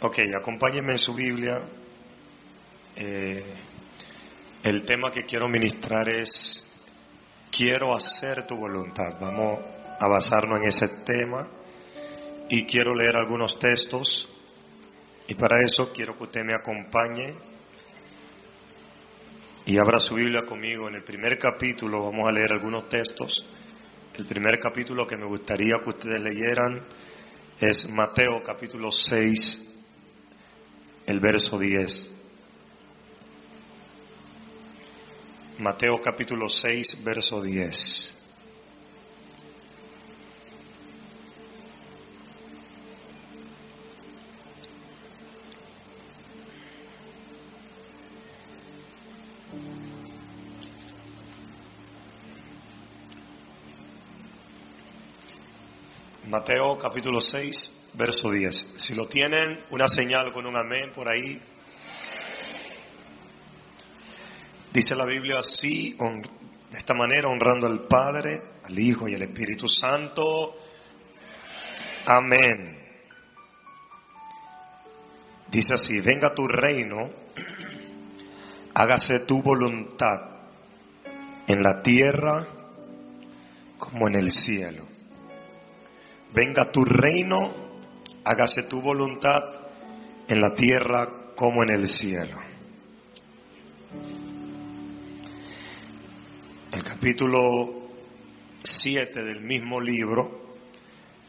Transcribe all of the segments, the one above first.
Ok, acompáñenme en su Biblia. El tema que quiero ministrar es quiero hacer tu voluntad. Vamos a basarnos en ese tema y quiero leer algunos textos, y para eso quiero que usted me acompañe y abra su Biblia conmigo. En el primer capítulo vamos a leer algunos textos. El primer capítulo que me gustaría que ustedes leyeran es Mateo capítulo 6, el verso 10. Mateo capítulo 6, verso 10. Mateo capítulo 6, verso 10. Si lo tienen, una señal con un amén por ahí. Dice la Biblia así, de esta manera, honrando al Padre, al Hijo y al Espíritu Santo. Amén. Dice así: venga tu reino, hágase tu voluntad en la tierra como en el cielo. Venga tu reino, hágase tu voluntad en la tierra como en el cielo. El capítulo 7 del mismo libro,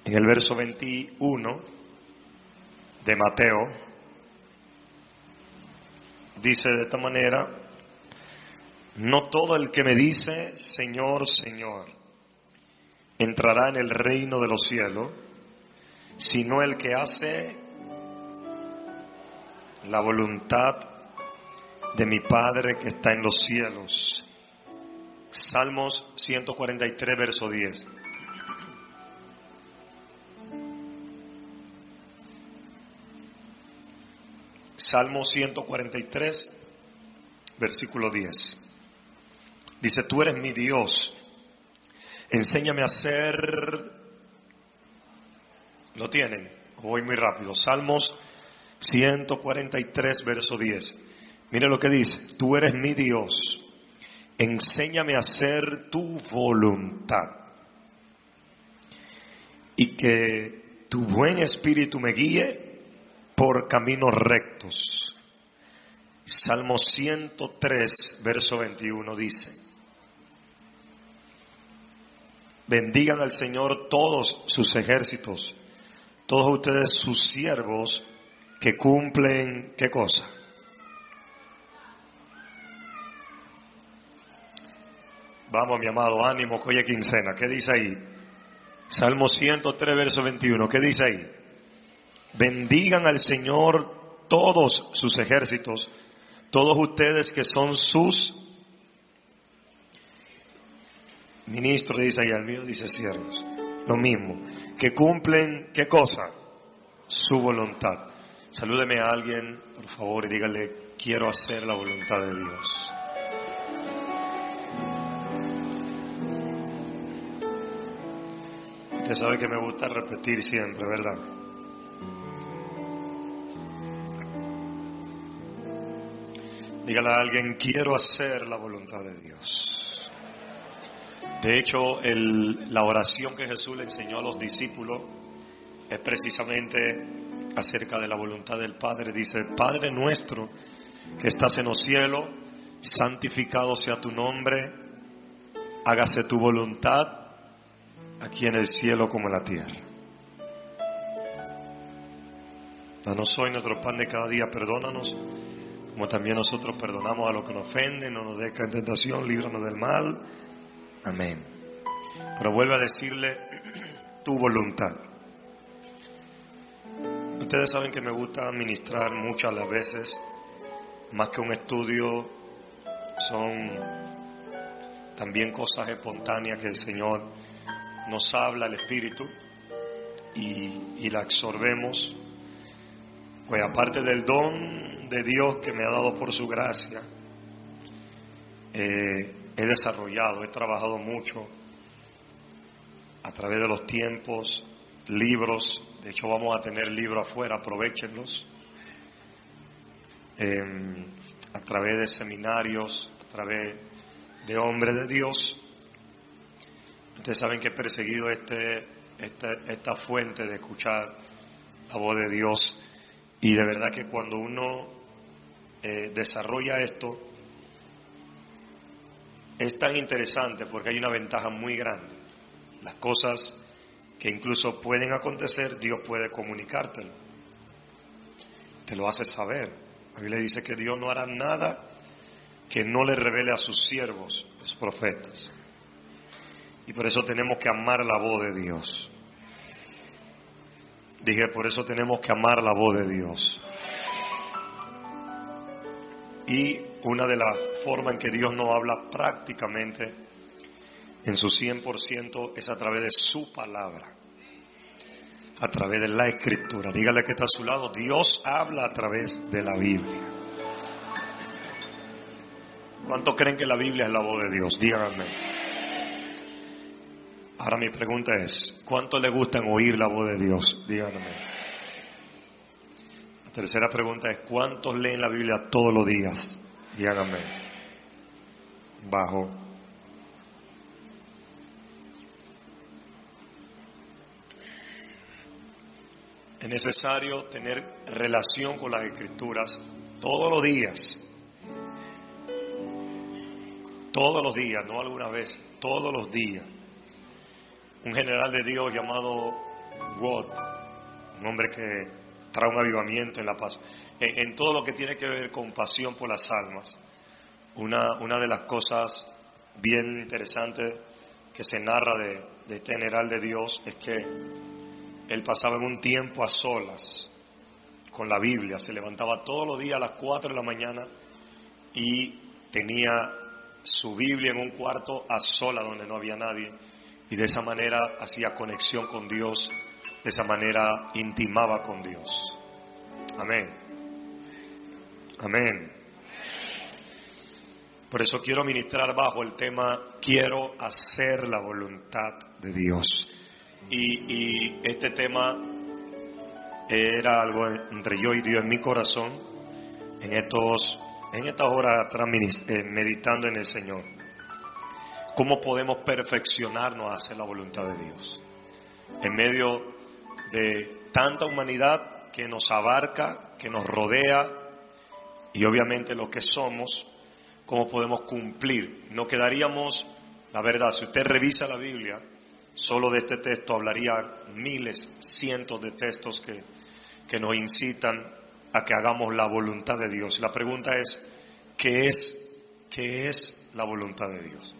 en el verso 21 de Mateo, dice de esta manera: no todo el que me dice Señor, Señor, entrará en el reino de los cielos, sino el que hace la voluntad de mi Padre que está en los cielos. Salmos 143, verso 10. Salmo 143, versículo 10. Dice: tú eres mi Dios, enséñame a hacer... ¿Lo tienen? Voy muy rápido. Salmos 143, verso 10. Mire lo que dice: tú eres mi Dios, enséñame a hacer tu voluntad, y que tu buen espíritu me guíe por caminos rectos. Salmo 103, verso 21 dice: bendigan al Señor todos sus ejércitos, todos ustedes sus siervos que cumplen, ¿qué cosa? Vamos, mi amado, ánimo, que hoy es quincena. ¿Qué dice ahí? Salmo 103, verso 21. ¿Qué dice ahí? Bendigan al Señor todos sus ejércitos, todos ustedes que son sus ministros, dice ahí, al mío dice siervos. Lo mismo, que cumplen, ¿qué cosa? Su voluntad. Salúdeme a alguien, por favor, y dígale: quiero hacer la voluntad de Dios. Usted sabe que me gusta repetir siempre, ¿verdad? Dígale a alguien: quiero hacer la voluntad de Dios. De hecho, la oración que Jesús le enseñó a los discípulos es precisamente acerca de la voluntad del Padre. Dice: Padre nuestro que estás en los cielos, santificado sea tu nombre, hágase tu voluntad aquí en el cielo como en la tierra. Danos hoy nuestro pan de cada día, perdónanos como también nosotros perdonamos a los que nos ofenden, no nos dejes caer en tentación, líbranos del mal. Amén. Pero vuelve a decirle: tu voluntad. Ustedes saben que me gusta ministrar muchas las veces, más que un estudio, son también cosas espontáneas que el Señor nos habla al Espíritu y la absorbemos. Pues aparte del don de Dios que me ha dado por su gracia, he desarrollado, he trabajado mucho a través de los tiempos, libros. De hecho, vamos a tener libros afuera, aprovéchenlos. a través de seminarios, a través de hombres de Dios. Ustedes saben que he perseguido esta fuente de escuchar la voz de Dios, y de verdad que cuando uno desarrolla esto es tan interesante porque hay una ventaja muy grande. Las cosas que incluso pueden acontecer, Dios puede comunicártelo, te lo hace saber. La Biblia dice que Dios no hará nada que no le revele a sus siervos, los profetas. Y por eso tenemos que amar la voz de Dios. Dije, por eso tenemos que amar la voz de Dios. Y una de las formas en que Dios nos habla prácticamente en su 100% es a través de su palabra, a través de la Escritura. Dígale que está a su lado, Dios habla a través de la Biblia. ¿Cuántos creen que la Biblia es la voz de Dios? Díganme. Ahora mi pregunta es, ¿cuántos le gustan oír la voz de Dios? Díganme. La tercera pregunta es, ¿cuántos leen la Biblia todos los días? Díganme. Bajo. Es necesario tener relación con las Escrituras todos los días. Todos los días, no alguna vez, todos los días. Un general de Dios llamado Watt, un hombre que trae un avivamiento en la paz, en todo lo que tiene que ver con pasión por las almas. Una de las cosas bien interesantes que se narra de este general de Dios es que él pasaba en un tiempo a solas con la Biblia, se levantaba todos los días a las 4 de la mañana y tenía su Biblia en un cuarto a solas donde no había nadie, y de esa manera hacía conexión con Dios, de esa manera intimaba con Dios. Amén. Amén. Por eso quiero ministrar bajo el tema, quiero hacer la voluntad de Dios. Y este tema era algo entre yo y Dios en mi corazón en estas horas atrás, meditando en el Señor. ¿Cómo podemos perfeccionarnos a hacer la voluntad de Dios? En medio de tanta humanidad que nos abarca, que nos rodea, y obviamente lo que somos, ¿cómo podemos cumplir? No quedaríamos, la verdad, si usted revisa la Biblia, solo de este texto hablaría miles, cientos de textos que nos incitan a que hagamos la voluntad de Dios. La pregunta es, ¿qué es la voluntad de Dios?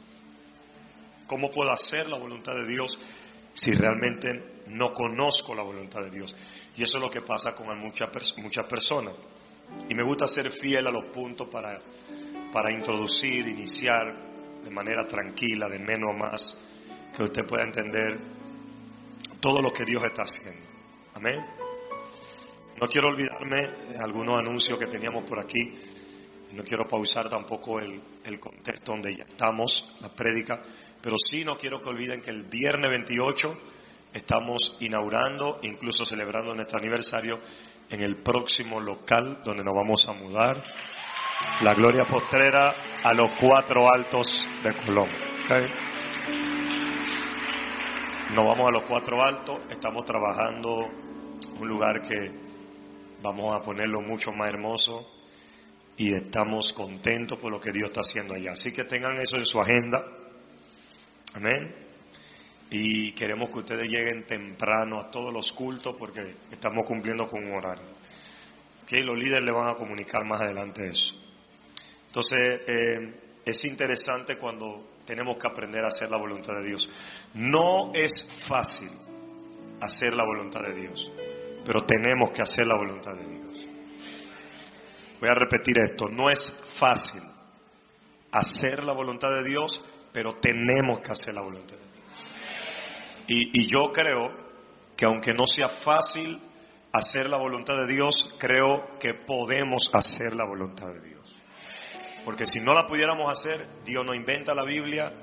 ¿Cómo puedo hacer la voluntad de Dios si realmente no conozco la voluntad de Dios? Y eso es lo que pasa con muchas personas. Y me gusta ser fiel a los puntos para iniciar de manera tranquila, de menos a más, que usted pueda entender todo lo que Dios está haciendo. Amén. No quiero olvidarme de algunos anuncios que teníamos por aquí. No quiero pausar tampoco el contexto donde ya estamos, la prédica. Pero sí no quiero que olviden que el viernes 28 estamos inaugurando, incluso celebrando nuestro aniversario en el próximo local donde nos vamos a mudar. La Gloria Postrera a los 4 Altos de Colón. ¿Okay? Nos vamos a los 4 Altos, estamos trabajando un lugar que vamos a ponerlo mucho más hermoso y estamos contentos por lo que Dios está haciendo allá. Así que tengan eso en su agenda. Amén. Y queremos que ustedes lleguen temprano a todos los cultos porque estamos cumpliendo con un horario. ¿Okay? Los líderes le van a comunicar más adelante eso. Entonces, es interesante cuando tenemos que aprender a hacer la voluntad de Dios. No es fácil hacer la voluntad de Dios, pero tenemos que hacer la voluntad de Dios. Voy a repetir esto, no es fácil hacer la voluntad de Dios, pero tenemos que hacer la voluntad de Dios. Y yo creo que aunque no sea fácil hacer la voluntad de Dios, creo que podemos hacer la voluntad de Dios. Porque si no la pudiéramos hacer, Dios no inventa la Biblia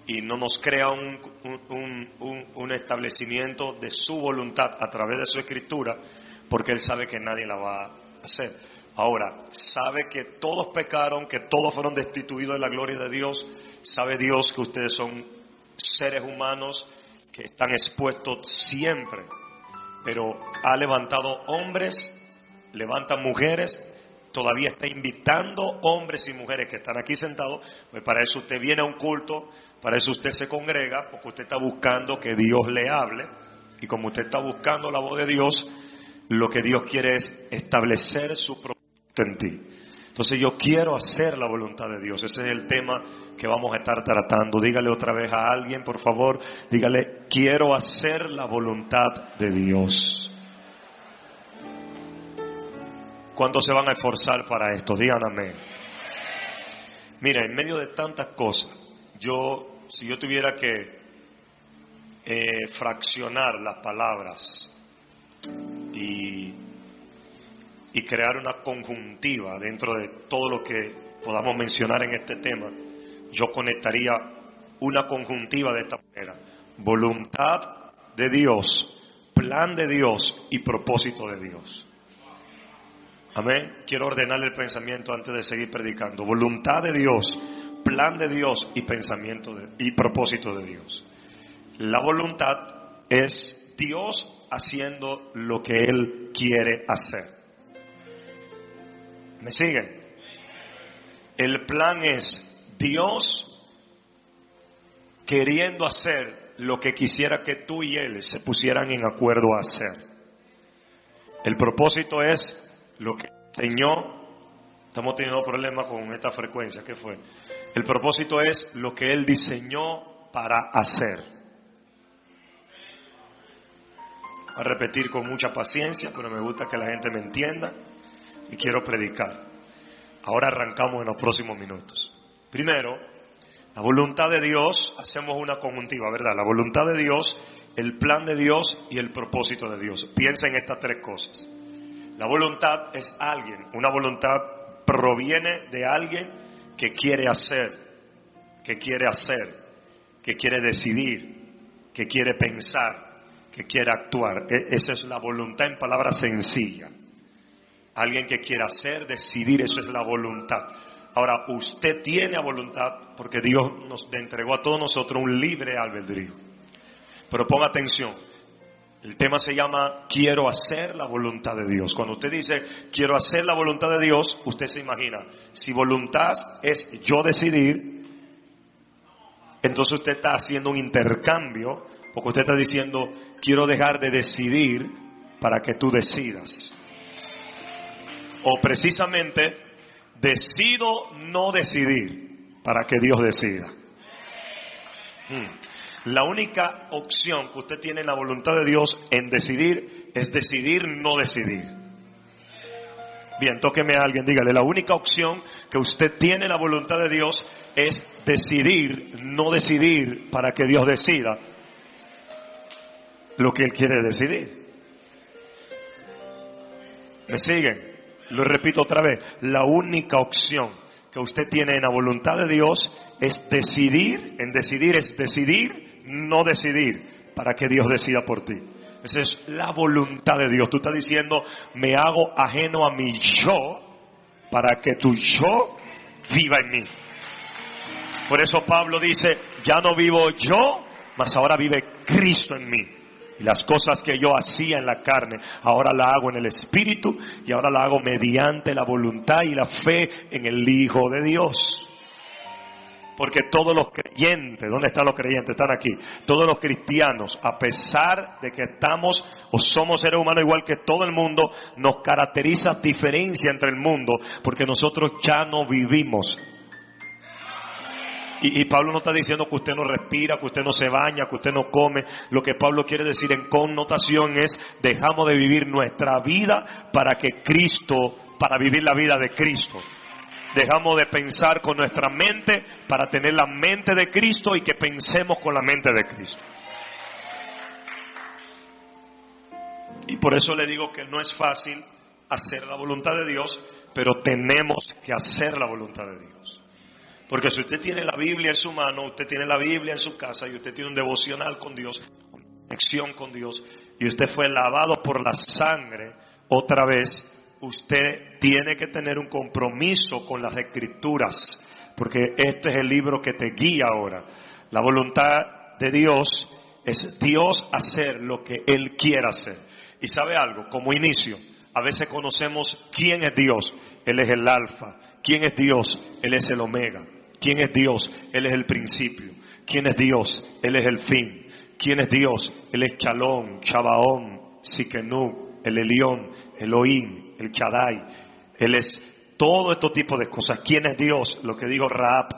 y no nos crea un establecimiento de su voluntad a través de su escritura, porque Él sabe que nadie la va a hacer. Ahora, sabe que todos pecaron, que todos fueron destituidos de la gloria de Dios. Sabe Dios que ustedes son seres humanos que están expuestos siempre. Pero ha levantado hombres, levanta mujeres, todavía está invitando hombres y mujeres que están aquí sentados. Pues para eso usted viene a un culto, para eso usted se congrega, porque usted está buscando que Dios le hable. Y como usted está buscando la voz de Dios, lo que Dios quiere es establecer su propósito en ti. Entonces yo quiero hacer la voluntad de Dios. Ese es el tema que vamos a estar tratando. Dígale otra vez a alguien, por favor. Dígale, quiero hacer la voluntad de Dios. ¿Cuántos se van a esforzar para esto? Digan amén. Mira, en medio de tantas cosas, si yo tuviera que fraccionar las palabras y crear una conjuntiva dentro de todo lo que podamos mencionar en este tema, yo conectaría una conjuntiva de esta manera: voluntad de Dios, plan de Dios y propósito de Dios. Amén. Quiero ordenar el pensamiento antes de seguir predicando. Voluntad de Dios, plan de Dios y y propósito de Dios. La voluntad es Dios haciendo lo que Él quiere hacer. ¿Me siguen? El plan es Dios queriendo hacer lo que quisiera que tú y Él se pusieran en acuerdo a hacer. El propósito es lo que enseñó. Estamos teniendo problemas con esta frecuencia. ¿Qué fue? El propósito es lo que Él diseñó para hacer. A repetir con mucha paciencia, pero me gusta que la gente me entienda y quiero predicar. Ahora arrancamos en los próximos minutos. Primero, la voluntad de Dios, hacemos una conjuntiva, ¿verdad? La voluntad de Dios, el plan de Dios y el propósito de Dios. Piensa en estas tres cosas. La voluntad es alguien, una voluntad proviene de alguien que quiere hacer, que quiere decidir, que quiere pensar, que quiere actuar. Esa es la voluntad en palabras sencillas. Alguien que quiere hacer, decidir, eso es la voluntad. Ahora, usted tiene la voluntad porque Dios nos entregó a todos nosotros un libre albedrío. Pero ponga atención, el tema se llama quiero hacer la voluntad de Dios. Cuando usted dice quiero hacer la voluntad de Dios, usted se imagina, si voluntad es yo decidir, entonces usted está haciendo un intercambio, porque usted está diciendo quiero dejar de decidir para que tú decidas. O precisamente decido no decidir para que Dios decida. La única opción que usted tiene en la voluntad de Dios en decidir es decidir no decidir. Bien, tóqueme a alguien, dígale, la única opción que usted tiene en la voluntad de Dios es decidir no decidir para que Dios decida lo que Él quiere decidir. ¿Me siguen? Lo repito otra vez, la única opción que usted tiene en la voluntad de Dios es decidir, es decidir, no decidir, para que Dios decida por ti. Esa es la voluntad de Dios. Tú estás diciendo, me hago ajeno a mi yo, para que tu yo viva en mí. Por eso Pablo dice, ya no vivo yo, mas ahora vive Cristo en mí. Y las cosas que yo hacía en la carne, ahora la hago en el Espíritu y ahora la hago mediante la voluntad y la fe en el Hijo de Dios. Porque todos los creyentes, ¿dónde están los creyentes? Están aquí. Todos los cristianos, a pesar de que estamos o somos seres humanos igual que todo el mundo, nos caracteriza diferencia entre el mundo, porque nosotros ya no vivimos. Y Pablo no está diciendo que usted no respira, que usted no se baña, que usted no come. Lo que Pablo quiere decir en connotación es, dejamos de vivir nuestra vida para vivir la vida de Cristo. Dejamos de pensar con nuestra mente para tener la mente de Cristo y que pensemos con la mente de Cristo. Y por eso le digo que no es fácil hacer la voluntad de Dios, pero tenemos que hacer la voluntad de Dios. Porque si usted tiene la Biblia en su mano, usted tiene la Biblia en su casa y usted tiene un devocional con Dios, una conexión con Dios, y usted fue lavado por la sangre otra vez, usted tiene que tener un compromiso con las Escrituras, porque este es el libro que te guía ahora. La voluntad de Dios es Dios hacer lo que Él quiera hacer. Y sabe algo, como inicio, a veces conocemos quién es Dios. Él es el alfa. ¿Quién es Dios? Él es el omega. ¿Quién es Dios? Él es el principio. ¿Quién es Dios? Él es el fin. ¿Quién es Dios? Él es Shalom, Shabaón, Sikenú, el Elión, Elohim, el Shaddai. Él es todo este tipo de cosas. ¿Quién es Dios? Lo que dijo Rahab,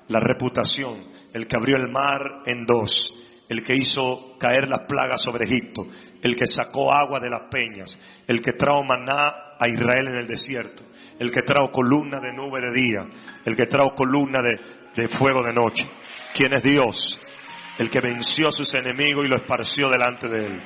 la reputación, el que abrió el mar en dos, el que hizo caer las plagas sobre Egipto, el que sacó agua de las peñas, el que trajo maná a Israel en el desierto, el que trajo columna de nube de día, el que trajo columna de fuego de noche. ¿Quién es Dios? El que venció a sus enemigos y lo esparció delante de él.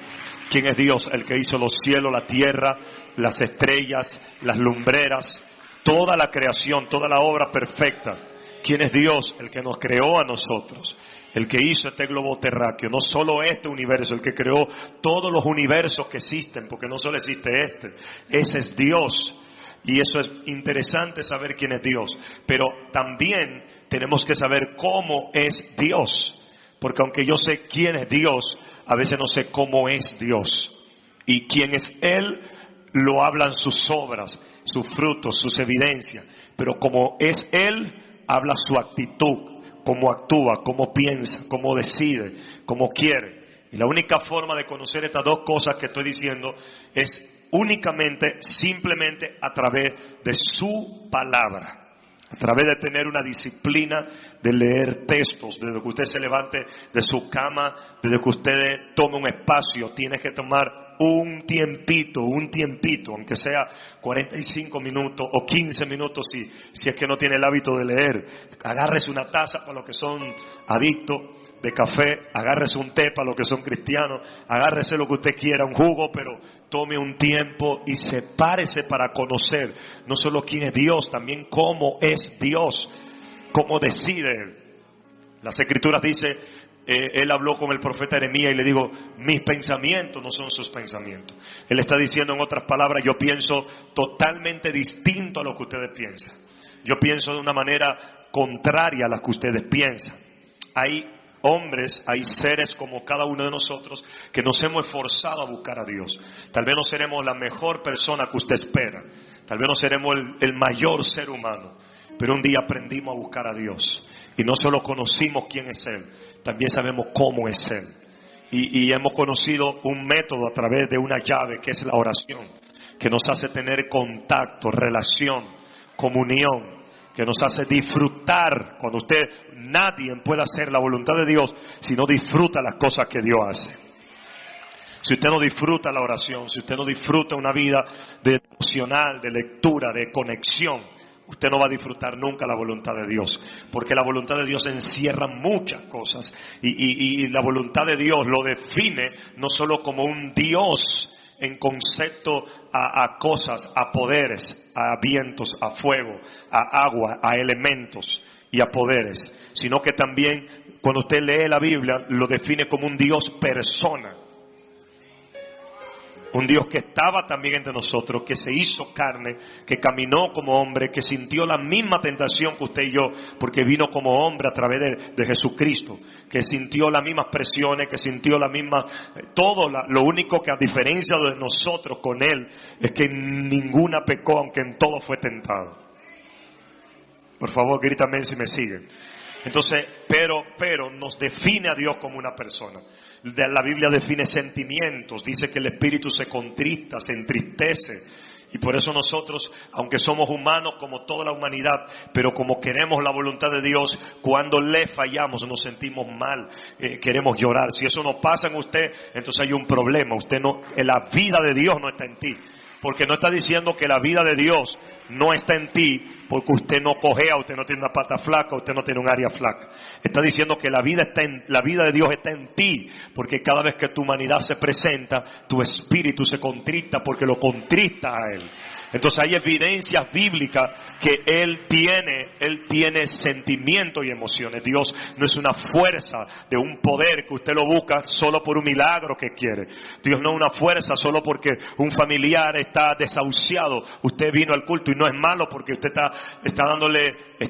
¿Quién es Dios? El que hizo los cielos, la tierra, las estrellas, las lumbreras, toda la creación, toda la obra perfecta. ¿Quién es Dios? El que nos creó a nosotros, el que hizo este globo terráqueo, no solo este universo, el que creó todos los universos que existen, porque no solo existe este, ese es Dios. Y eso es interesante saber quién es Dios, pero también tenemos que saber cómo es Dios, porque aunque yo sé quién es Dios, a veces no sé cómo es Dios. Y quién es Él, lo hablan sus obras, sus frutos, sus evidencias, pero como es Él, habla su actitud, cómo actúa, cómo piensa, cómo decide, cómo quiere. Y la única forma de conocer estas dos cosas que estoy diciendo es únicamente, simplemente a través de su palabra. A través de tener una disciplina de leer textos, desde que usted se levante de su cama, desde que usted tome un espacio, tiene que tomar un tiempito, aunque sea 45 minutos o 15 minutos si es que no tiene el hábito de leer. Agárrese una taza para los que son adictos de café, agárrese un té para los que son cristianos, agárrese lo que usted quiera, un jugo, pero tome un tiempo y sepárese para conocer no solo quién es Dios, también cómo es Dios, cómo decide Él. Las Escrituras dicen, Él habló con el profeta Jeremías y le dijo, mis pensamientos no son sus pensamientos. Él está diciendo en otras palabras, yo pienso totalmente distinto a lo que ustedes piensan. Yo pienso de una manera contraria a la que ustedes piensan. Hay hombres, hay seres como cada uno de nosotros que nos hemos esforzado a buscar a Dios. Tal vez no seremos la mejor persona que usted espera, tal vez no seremos el mayor ser humano, pero un día aprendimos a buscar a Dios y no solo conocimos quién es Él, también sabemos cómo es Él, y hemos conocido un método a través de una llave que es la oración, que nos hace tener contacto, relación, comunión, que nos hace disfrutar. Cuando nadie puede hacer la voluntad de Dios si no disfruta las cosas que Dios hace. Si usted no disfruta la oración, si usted no disfruta una vida devocional, de lectura, de conexión, usted no va a disfrutar nunca la voluntad de Dios, porque la voluntad de Dios encierra muchas cosas y la voluntad de Dios lo define no solo como un Dios en concepto a cosas, a poderes, a vientos, a fuego, a agua, a elementos y a poderes, sino que también cuando usted lee la Biblia lo define como un Dios persona. Un Dios que estaba también entre nosotros, que se hizo carne, que caminó como hombre, que sintió la misma tentación que usted y yo, porque vino como hombre a través de Jesucristo, que sintió las mismas presiones, que sintió la misma, lo único que a diferencia de nosotros con Él, es que ninguna pecó, aunque en todo fue tentado. Por favor, grítame si me siguen. Entonces, pero nos define a Dios como una persona. La Biblia define sentimientos, dice que el espíritu se contrista, se entristece. Y por eso nosotros, aunque somos humanos como toda la humanidad, pero como queremos la voluntad de Dios, cuando le fallamos nos sentimos mal, queremos llorar. Si eso no pasa en usted, entonces hay un problema. La vida de Dios no está en ti. Porque no está diciendo que la vida de Dios no está en ti, porque usted no cojea, usted no tiene una pata flaca, usted no tiene un área flaca. Está diciendo que la vida de Dios está en ti, porque cada vez que tu humanidad se presenta, tu espíritu se contrista porque lo contrista a Él. Entonces hay evidencias bíblicas que Él tiene sentimientos y emociones. Dios no es una fuerza de un poder que usted lo busca solo por un milagro que quiere. Dios no es una fuerza solo porque un familiar está desahuciado. Usted vino al culto y no es malo porque usted está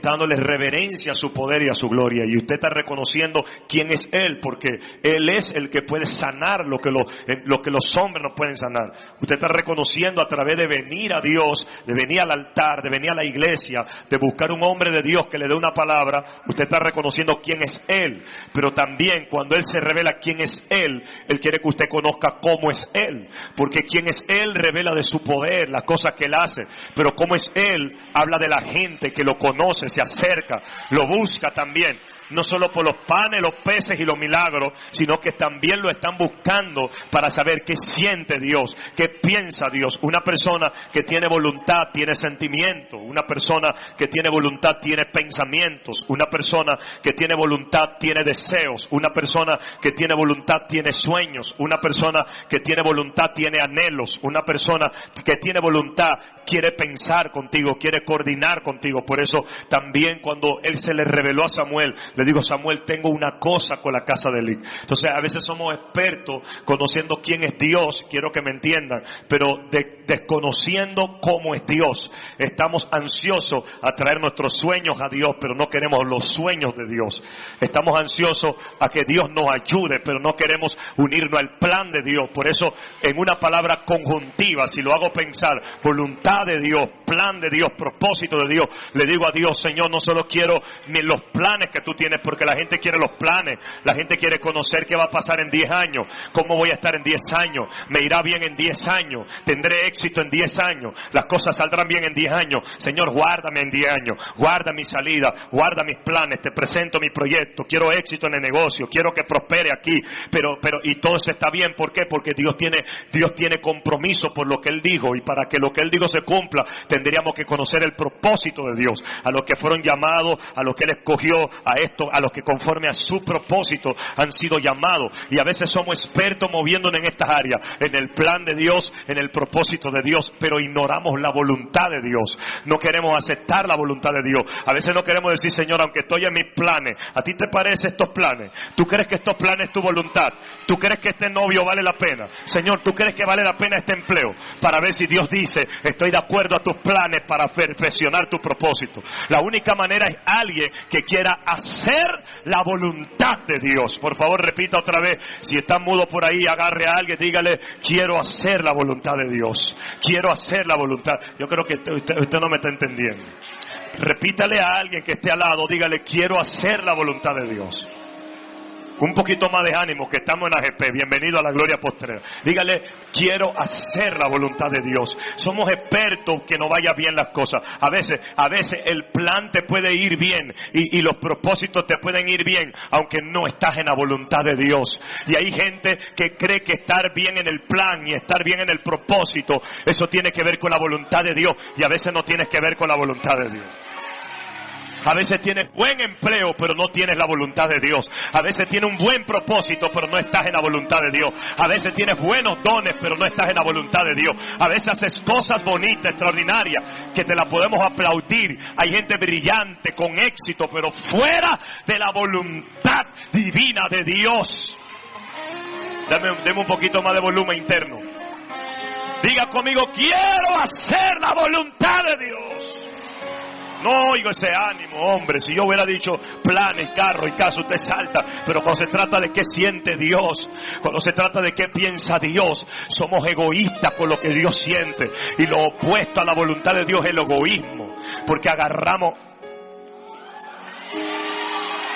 dándole reverencia a su poder y a su gloria. Y usted está reconociendo quién es Él, porque Él es el que puede sanar lo que los hombres no pueden sanar. Usted está reconociendo a través de venir a Dios, de venir al altar, de venir a la iglesia, de buscar un hombre de Dios que le dé una palabra. Usted está reconociendo quién es Él, pero también cuando Él se revela quién es Él quiere que usted conozca cómo es Él, porque quién es Él revela de su poder, las cosas que Él hace, pero cómo es Él habla de la gente que lo conoce, se acerca, lo busca también. No solo por los panes, los peces y los milagros, sino que también lo están buscando para saber qué siente Dios, qué piensa Dios. Una persona que tiene voluntad tiene sentimiento. Una persona que tiene voluntad tiene pensamientos. Una persona que tiene voluntad tiene deseos. Una persona que tiene voluntad tiene sueños. Una persona que tiene voluntad tiene anhelos. Una persona que tiene voluntad quiere pensar contigo, quiere coordinar contigo. Por eso también cuando Él se le reveló a Samuel, le digo: Samuel, tengo una cosa con la casa de Eli. Entonces a veces somos expertos conociendo quién es Dios, quiero que me entiendan, pero desconociendo cómo es Dios. Estamos ansiosos a traer nuestros sueños a Dios, pero no queremos los sueños de Dios. Estamos ansiosos a que Dios nos ayude, pero no queremos unirnos al plan de Dios. Por eso, en una palabra conjuntiva, si lo hago pensar, voluntad de Dios, plan de Dios, propósito de Dios, le digo a Dios: Señor, no solo quiero los planes que tú tienes, porque la gente quiere los planes, la gente quiere conocer qué va a pasar en 10 años, cómo voy a estar en 10 años, me irá bien en 10 años, tendré éxito en 10 años, las cosas saldrán bien en 10 años. Señor, guárdame en 10 años, guarda mi salida, guarda mis planes, te presento mi proyecto, quiero éxito en el negocio, quiero que prospere aquí, pero y todo eso está bien. ¿Por qué? Porque Dios tiene compromiso por lo que Él dijo, y para que lo que Él dijo se cumpla, tendríamos que conocer el propósito de Dios, a los que fueron llamados, a los que Él escogió, a los que conforme a su propósito han sido llamados. Y a veces somos expertos moviéndonos en estas áreas, en el plan de Dios, en el propósito de Dios, pero ignoramos la voluntad de Dios. No queremos aceptar la voluntad de Dios. A veces no queremos decir: Señor, aunque estoy en mis planes, ¿a ti te parecen estos planes? ¿Tú crees que estos planes es tu voluntad? ¿Tú crees que este novio vale la pena? Señor, ¿tú crees que vale la pena este empleo? Para ver si Dios dice: estoy de acuerdo a tus planes para perfeccionar tu propósito. La única manera es alguien que quiera hacer la voluntad de Dios. Por favor, repita otra vez. Si está mudo por ahí, agarre a alguien, dígale: quiero hacer la voluntad de Dios. Quiero hacer la voluntad. Yo creo que usted no me está entendiendo. Repítale a alguien que esté al lado, dígale: quiero hacer la voluntad de Dios. Un poquito más de ánimo, que estamos en AGP. Bienvenido a la gloria postrera. Dígale: quiero hacer la voluntad de Dios. Somos expertos que no vaya bien las cosas. A veces el plan te puede ir bien y los propósitos te pueden ir bien, aunque no estás en la voluntad de Dios. Y hay gente que cree que estar bien en el plan y estar bien en el propósito, eso tiene que ver con la voluntad de Dios, y a veces no tienes que ver con la voluntad de Dios. A veces tienes buen empleo, pero no tienes la voluntad de Dios. A veces tienes un buen propósito, pero no estás en la voluntad de Dios. A veces tienes buenos dones, pero no estás en la voluntad de Dios. A veces haces cosas bonitas, extraordinarias, que te las podemos aplaudir. Hay gente brillante, con éxito, pero fuera de la voluntad divina de Dios. Deme un poquito más de volumen interno. Diga conmigo: quiero hacer la voluntad de Dios. No oigo ese ánimo, hombre. Si yo hubiera dicho planes, carro y casa, usted salta. Pero cuando se trata de qué siente Dios, cuando se trata de qué piensa Dios, somos egoístas con lo que Dios siente. Y lo opuesto a la voluntad de Dios es el egoísmo. Porque agarramos...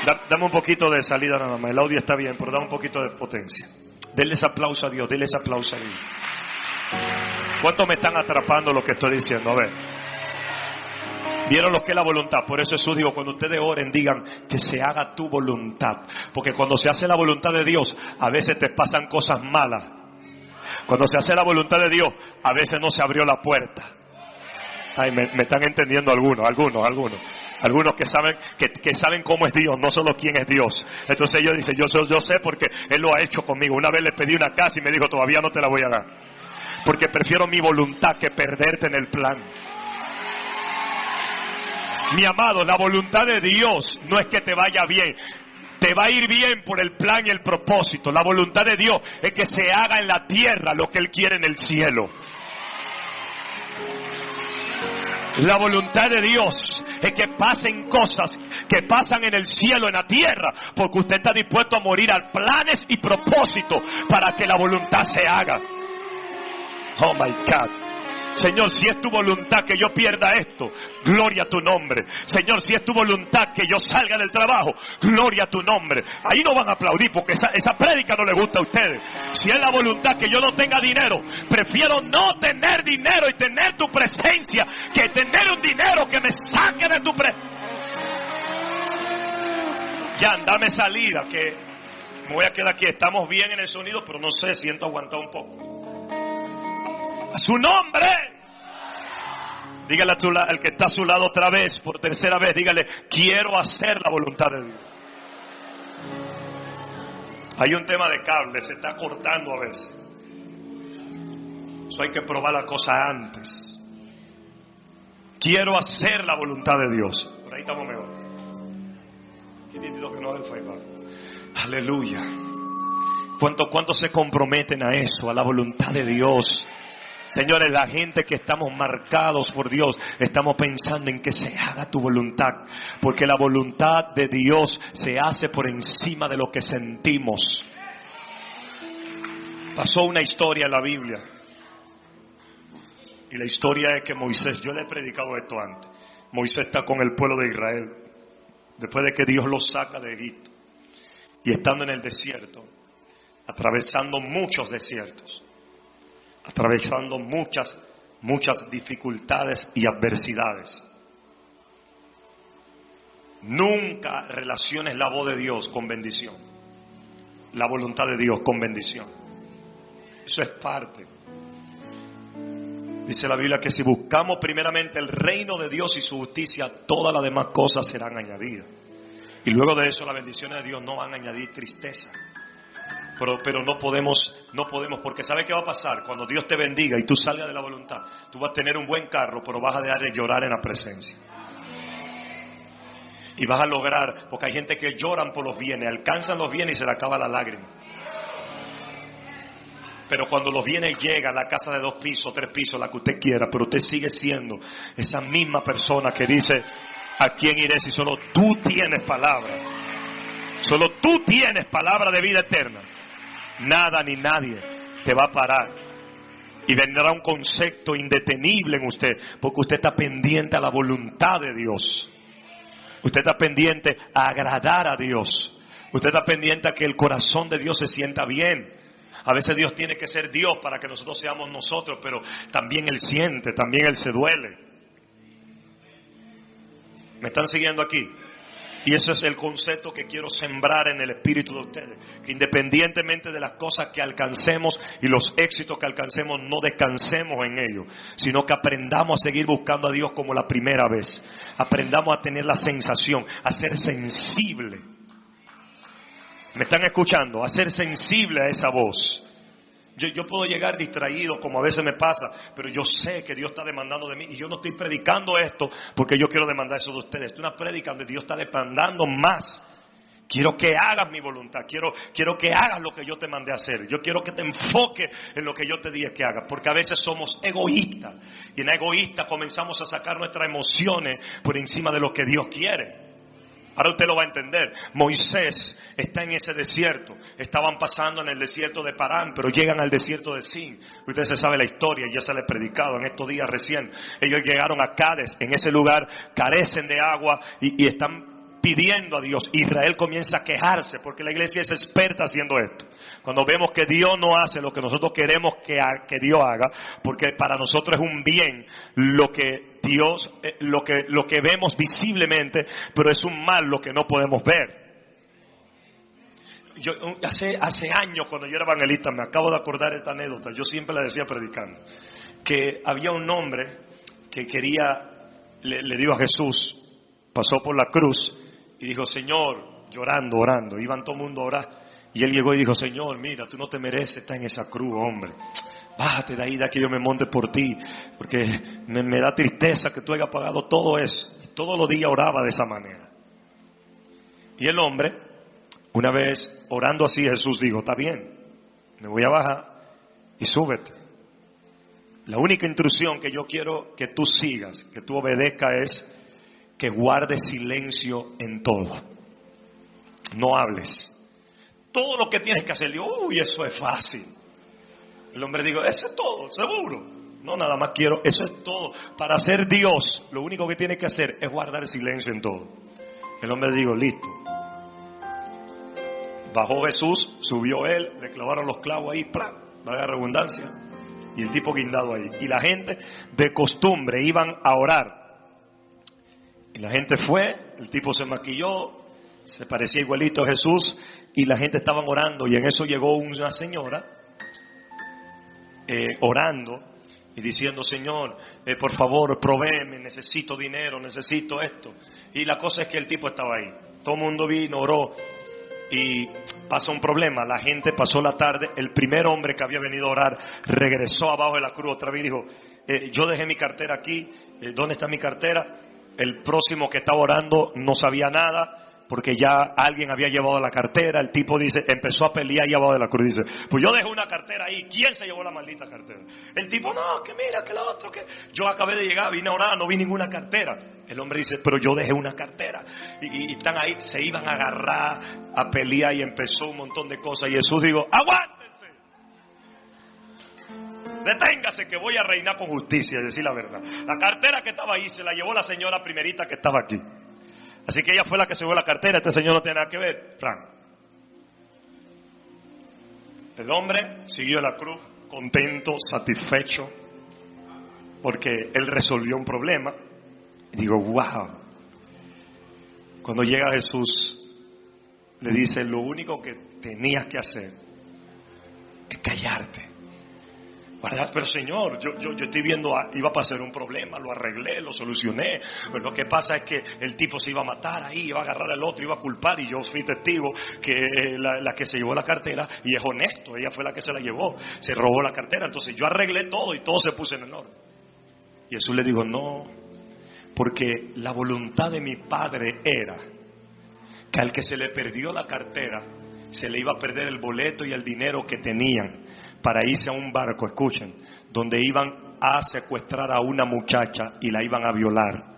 Dame un poquito de salida nada más. El audio está bien, pero dame un poquito de potencia. Denles aplauso a Dios, denles aplauso a Dios. ¿Cuántos me están atrapando lo que estoy diciendo? A ver. ¿Vieron lo que es la voluntad? Por eso Jesús dijo: cuando ustedes oren, digan que se haga tu voluntad. Porque cuando se hace la voluntad de Dios, a veces te pasan cosas malas. Cuando se hace la voluntad de Dios, a veces no se abrió la puerta. Ay, me están entendiendo algunos. Algunos que saben cómo es Dios, no solo quién es Dios. Entonces ellos dicen, yo sé porque Él lo ha hecho conmigo. Una vez le pedí una casa y me dijo, todavía no te la voy a dar, porque prefiero mi voluntad que perderte en el plan. Mi amado, la voluntad de Dios no es que te vaya bien. Te va a ir bien por el plan y el propósito. La voluntad de Dios es que se haga en la tierra lo que Él quiere en el cielo. La voluntad de Dios es que pasen cosas que pasan en el cielo, en la tierra, porque usted está dispuesto a morir a planes y propósitos para que la voluntad se haga. Oh my God. Señor, si es tu voluntad que yo pierda esto, gloria a tu nombre. Señor, si es tu voluntad que yo salga del trabajo, gloria a tu nombre. Ahí no van a aplaudir porque esa prédica no le gusta a ustedes. Si es la voluntad que yo no tenga dinero, prefiero no tener dinero y tener tu presencia que tener un dinero que me saque de tu presencia. Ya, dame salida, que me voy a quedar aquí. Estamos bien en el sonido, pero no sé, siento aguantar un poco. A su nombre. Dígale al que está a su lado otra vez, por tercera vez, dígale, quiero hacer la voluntad de Dios. Hay un tema de cable, se está cortando a veces. Eso hay que probar la cosa antes. Quiero hacer la voluntad de Dios. Por ahí estamos mejor. Aleluya. ¿Cuántos se comprometen a eso, a la voluntad de Dios? Señores, la gente que estamos marcados por Dios, estamos pensando en que se haga tu voluntad, porque la voluntad de Dios se hace por encima de lo que sentimos. Pasó una historia en la Biblia, y la historia es que Moisés, yo le he predicado esto antes, Moisés está con el pueblo de Israel, después de que Dios los saca de Egipto, y estando en el desierto, atravesando muchos desiertos, atravesando muchas dificultades y adversidades. Nunca relaciones la voz de Dios con bendición, la voluntad de Dios con bendición. Eso es parte. Dice la Biblia que si buscamos primeramente el reino de Dios y su justicia, todas las demás cosas serán añadidas. Y luego de eso las bendiciones de Dios no van a añadir tristeza. Pero no podemos, porque ¿sabe qué va a pasar? Cuando Dios te bendiga y tú salgas de la voluntad, tú vas a tener un buen carro, pero vas a dejar de llorar en la presencia. Y vas a lograr, porque hay gente que lloran por los bienes, alcanzan los bienes y se le acaba la lágrima. Pero cuando los bienes llegan a la casa de 2 pisos, 3 pisos, la que usted quiera, pero usted sigue siendo esa misma persona que dice, ¿a quién iré si solo tú tienes palabra? Solo tú tienes palabra de vida eterna. Nada ni nadie te va a parar. Y vendrá un concepto indetenible en usted, porque usted está pendiente a la voluntad de Dios. Usted está pendiente a agradar a Dios. Usted está pendiente a que el corazón de Dios se sienta bien. A veces Dios tiene que ser Dios para que nosotros seamos nosotros, pero también Él siente, también Él se duele. ¿Me están siguiendo aquí? Y eso es el concepto que quiero sembrar en el espíritu de ustedes. Que independientemente de las cosas que alcancemos y los éxitos que alcancemos, no descansemos en ellos, sino que aprendamos a seguir buscando a Dios como la primera vez. Aprendamos a tener la sensación, a ser sensible. ¿Me están escuchando? A ser sensible a esa voz. Yo puedo llegar distraído, como a veces me pasa, pero yo sé que Dios está demandando de mí. Y yo no estoy predicando esto porque yo quiero demandar eso de ustedes. Es una prédica donde Dios está demandando más. Quiero que hagas mi voluntad. Quiero que hagas lo que yo te mandé a hacer. Yo quiero que te enfoques en lo que yo te dije que hagas. Porque a veces somos egoístas. Y en egoístas comenzamos a sacar nuestras emociones por encima de lo que Dios quiere. Ahora usted lo va a entender. Moisés está en ese desierto. Estaban pasando en el desierto de Parán, pero llegan al desierto de Sin. Usted se sabe la historia, ya se le he predicado en estos días recién. Ellos llegaron a Cades. En ese lugar carecen de agua y están pidiendo a Dios. Israel comienza a quejarse porque la iglesia es experta haciendo esto. Cuando vemos que Dios no hace lo que nosotros queremos que Dios haga, porque para nosotros es un bien lo que Dios, lo que vemos visiblemente, pero es un mal lo que no podemos ver. Yo hace años, cuando yo era evangelista, me acabo de acordar esta anécdota. Yo siempre la decía predicando, que había un hombre que le dijo a Jesús, pasó por la cruz y dijo, Señor, llorando, orando, iban todo el mundo a orar, y él llegó y dijo, Señor, mira, tú no te mereces estar en esa cruz, hombre, bájate de ahí, da que yo me monte por ti, porque me da tristeza que tú hayas pagado todo eso. Y todos los días oraba de esa manera. Y el hombre, una vez orando así, Jesús dijo, está bien, me voy a bajar y súbete. La única instrucción que yo quiero que tú sigas, que tú obedezcas, es que guardes silencio en todo. No hables. Todo lo que tienes que hacer, digo, uy, eso es fácil. El hombre dijo, eso es todo, seguro. No, nada más quiero, eso es todo. Para ser Dios, lo único que tiene que hacer es guardar silencio en todo. El hombre dijo, listo. Bajó Jesús, subió él, le clavaron los clavos ahí, ¡plá! Valga la redundancia, y el tipo guindado ahí. Y la gente de costumbre iban a orar. Y la gente fue, el tipo se maquilló, se parecía igualito a Jesús, y la gente estaba orando, y en eso llegó una señora orando y diciendo, Señor, por favor, provéeme, necesito dinero, necesito esto. Y la cosa es que el tipo estaba ahí. Todo el mundo vino, oró, y pasó un problema. La gente pasó la tarde, el primer hombre que había venido a orar regresó abajo de la cruz otra vez y dijo, yo dejé mi cartera aquí, ¿dónde está mi cartera? El próximo que estaba orando no sabía nada, porque ya alguien había llevado la cartera. El tipo dice, empezó a pelear ahí abajo de la cruz, dice, pues yo dejé una cartera ahí, ¿quién se llevó la maldita cartera? El tipo, no, que mira, que lo otro, que yo acabé de llegar, vine a orar, no vi ninguna cartera. El hombre dice, pero yo dejé una cartera. Y están ahí, se iban a agarrar, a pelear, y empezó un montón de cosas. Y Jesús dijo, aguántense, deténgase, que voy a reinar con justicia, y decir la verdad. La cartera que estaba ahí se la llevó la señora primerita que estaba aquí. Así que ella fue la que se llevó la cartera. Este señor no tiene nada que ver. Frank. El hombre siguió la cruz contento, satisfecho, porque él resolvió un problema. Y digo, wow. Cuando llega Jesús, le dice, lo único que tenías que hacer es callarte. Pero Señor, yo estoy viendo, iba a pasar un problema, lo arreglé, lo solucioné. Pero lo que pasa es que el tipo se iba a matar ahí, iba a agarrar al otro, iba a culpar, y yo fui testigo que la que se llevó la cartera, y es honesto, ella fue la que se la llevó, se robó la cartera, entonces yo arreglé todo y todo se puso en el orden. Y Jesús le dijo, no, porque la voluntad de mi Padre era que al que se le perdió la cartera, se le iba a perder el boleto y el dinero que tenían para irse a un barco, escuchen, donde iban a secuestrar a una muchacha y la iban a violar.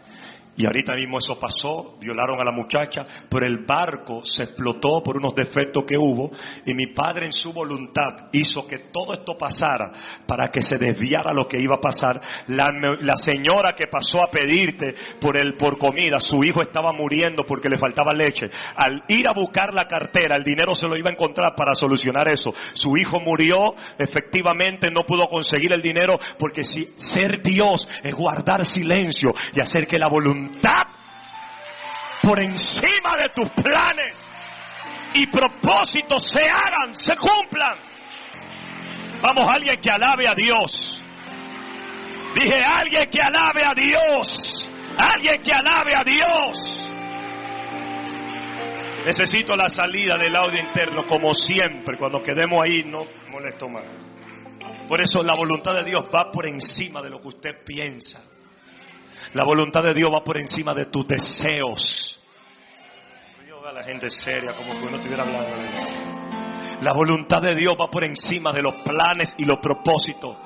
Y ahorita mismo eso pasó, violaron a la muchacha, pero el barco se explotó por unos defectos que hubo, y mi Padre en su voluntad hizo que todo esto pasara para que se desviara lo que iba a pasar. La señora que pasó a pedirte por comida, su hijo estaba muriendo porque le faltaba leche. Al ir a buscar la cartera, el dinero se lo iba a encontrar para solucionar eso. Su hijo murió, efectivamente no pudo conseguir el dinero, porque si ser Dios es guardar silencio y hacer que la voluntad por encima de tus planes y propósitos se hagan, se cumplan. Vamos, alguien que alabe a Dios. Dije, alguien que alabe a Dios. Alguien que alabe a Dios. Necesito la salida del audio interno, como siempre. Cuando quedemos ahí no molesto más. Por eso la voluntad de Dios va por encima de lo que usted piensa. La voluntad de Dios va por encima de tus deseos. Yo veo a la gente seria, como que uno estuviera hablando de nada. La voluntad de Dios va por encima de los planes y los propósitos.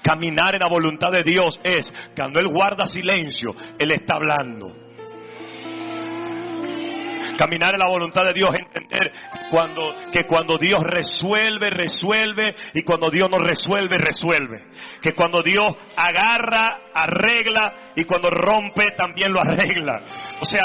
Caminar en la voluntad de Dios es, cuando Él guarda silencio, Él está hablando. Caminar en la voluntad de Dios es entender que cuando Dios resuelve, y cuando Dios no resuelve, resuelve. Que cuando Dios agarra, arregla, y cuando rompe, también lo arregla. O sea,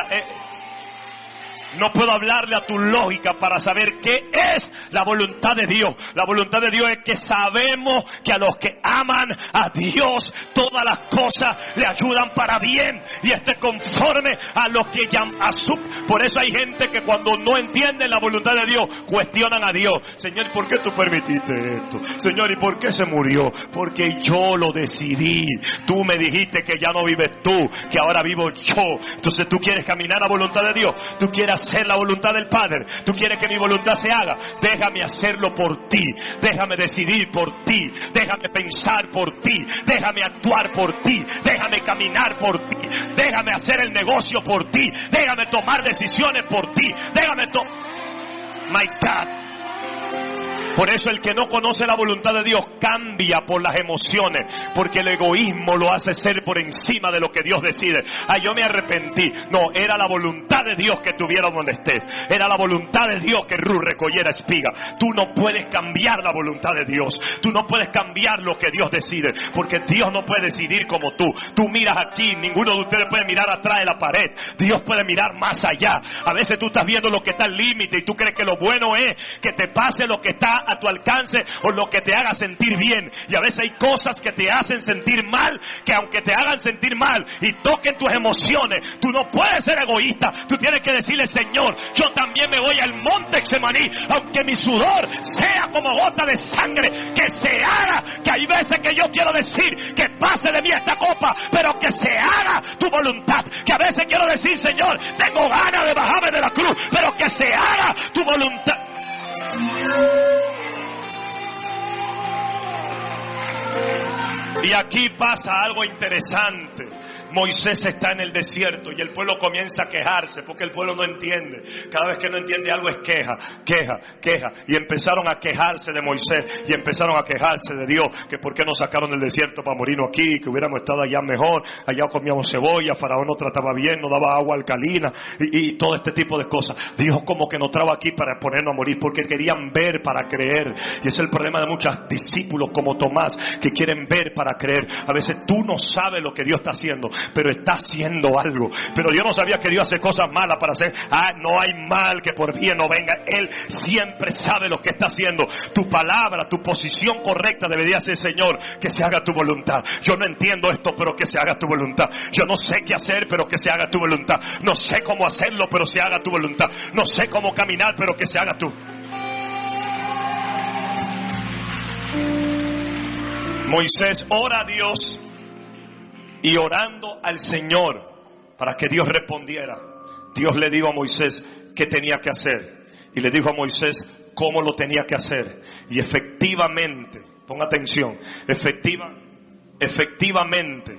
No puedo hablarle a tu lógica para saber qué es la voluntad de Dios. La voluntad de Dios es que sabemos que a los que aman a Dios, todas las cosas le ayudan para bien. Y este conforme a los que llaman a su... Por eso hay gente que cuando no entienden la voluntad de Dios, cuestionan a Dios. Señor, ¿por qué tú permitiste esto? Señor, ¿y por qué se murió? Porque yo lo decidí. Tú me dijiste que ya no vives tú, que ahora vivo yo. Entonces tú quieres caminar a la voluntad de Dios. Tú quieres hacer la voluntad del Padre. Tú quieres que mi voluntad se haga. Déjame hacerlo por ti. Déjame decidir por ti. Déjame pensar por ti. Déjame actuar por ti. Déjame caminar por ti. Déjame hacer el negocio por ti. Déjame tomar decisiones por ti. Déjame My God. Por eso el que no conoce la voluntad de Dios cambia por las emociones, porque el egoísmo lo hace ser por encima de lo que Dios decide. Yo me arrepentí. No, era la voluntad de Dios que estuviera donde estés. Era la voluntad de Dios que Ruth recogiera espiga. Tú no puedes cambiar la voluntad de Dios. Tú no puedes cambiar lo que Dios decide, porque Dios no puede decidir como tú. Tú miras aquí, ninguno de ustedes puede mirar atrás de la pared. Dios puede mirar más allá. A veces tú estás viendo lo que está al límite y tú crees que lo bueno es que te pase lo que está a tu alcance o lo que te haga sentir bien. Y a veces hay cosas que te hacen sentir mal, que aunque te hagan sentir mal y toquen tus emociones, tú no puedes ser egoísta. Tú tienes que decirle: Señor, yo también me voy al monte Getsemaní, aunque mi sudor sea como gota de sangre, que se haga. Que hay veces que yo quiero decir que pase de mí esta copa, pero que se haga tu voluntad. Que a veces quiero decir: Señor, tengo ganas de bajarme de la cruz, pero que se haga tu voluntad. Y aquí pasa algo interesante. Moisés está en el desierto y el pueblo comienza a quejarse porque el pueblo no entiende. Cada vez que no entiende algo es queja. Y empezaron a quejarse de Moisés y empezaron a quejarse de Dios, que por qué nos sacaron del desierto para morirnos aquí, que hubiéramos estado allá mejor, allá comíamos cebolla, Faraón nos trataba bien, nos daba agua alcalina y todo este tipo de cosas. Dios como que nos trajo aquí para ponernos a morir, porque querían ver para creer. Y ese es el problema de muchos discípulos como Tomás, que quieren ver para creer. A veces tú no sabes lo que Dios está haciendo, pero está haciendo algo. Pero Dios no sabía que Dios hace cosas malas para hacer. No hay mal que por bien no venga. Él siempre sabe lo que está haciendo. Tu palabra, tu posición correcta debería ser: Señor, que se haga tu voluntad. Yo no entiendo esto, pero que se haga tu voluntad. Yo no sé qué hacer, pero que se haga tu voluntad. No sé cómo hacerlo, pero se haga tu voluntad. No sé cómo caminar, pero que se haga tu. Moisés ora a Dios, y orando al Señor para que Dios respondiera, Dios le dijo a Moisés qué tenía que hacer. Y le dijo a Moisés cómo lo tenía que hacer. Y efectivamente, pon atención, efectivamente,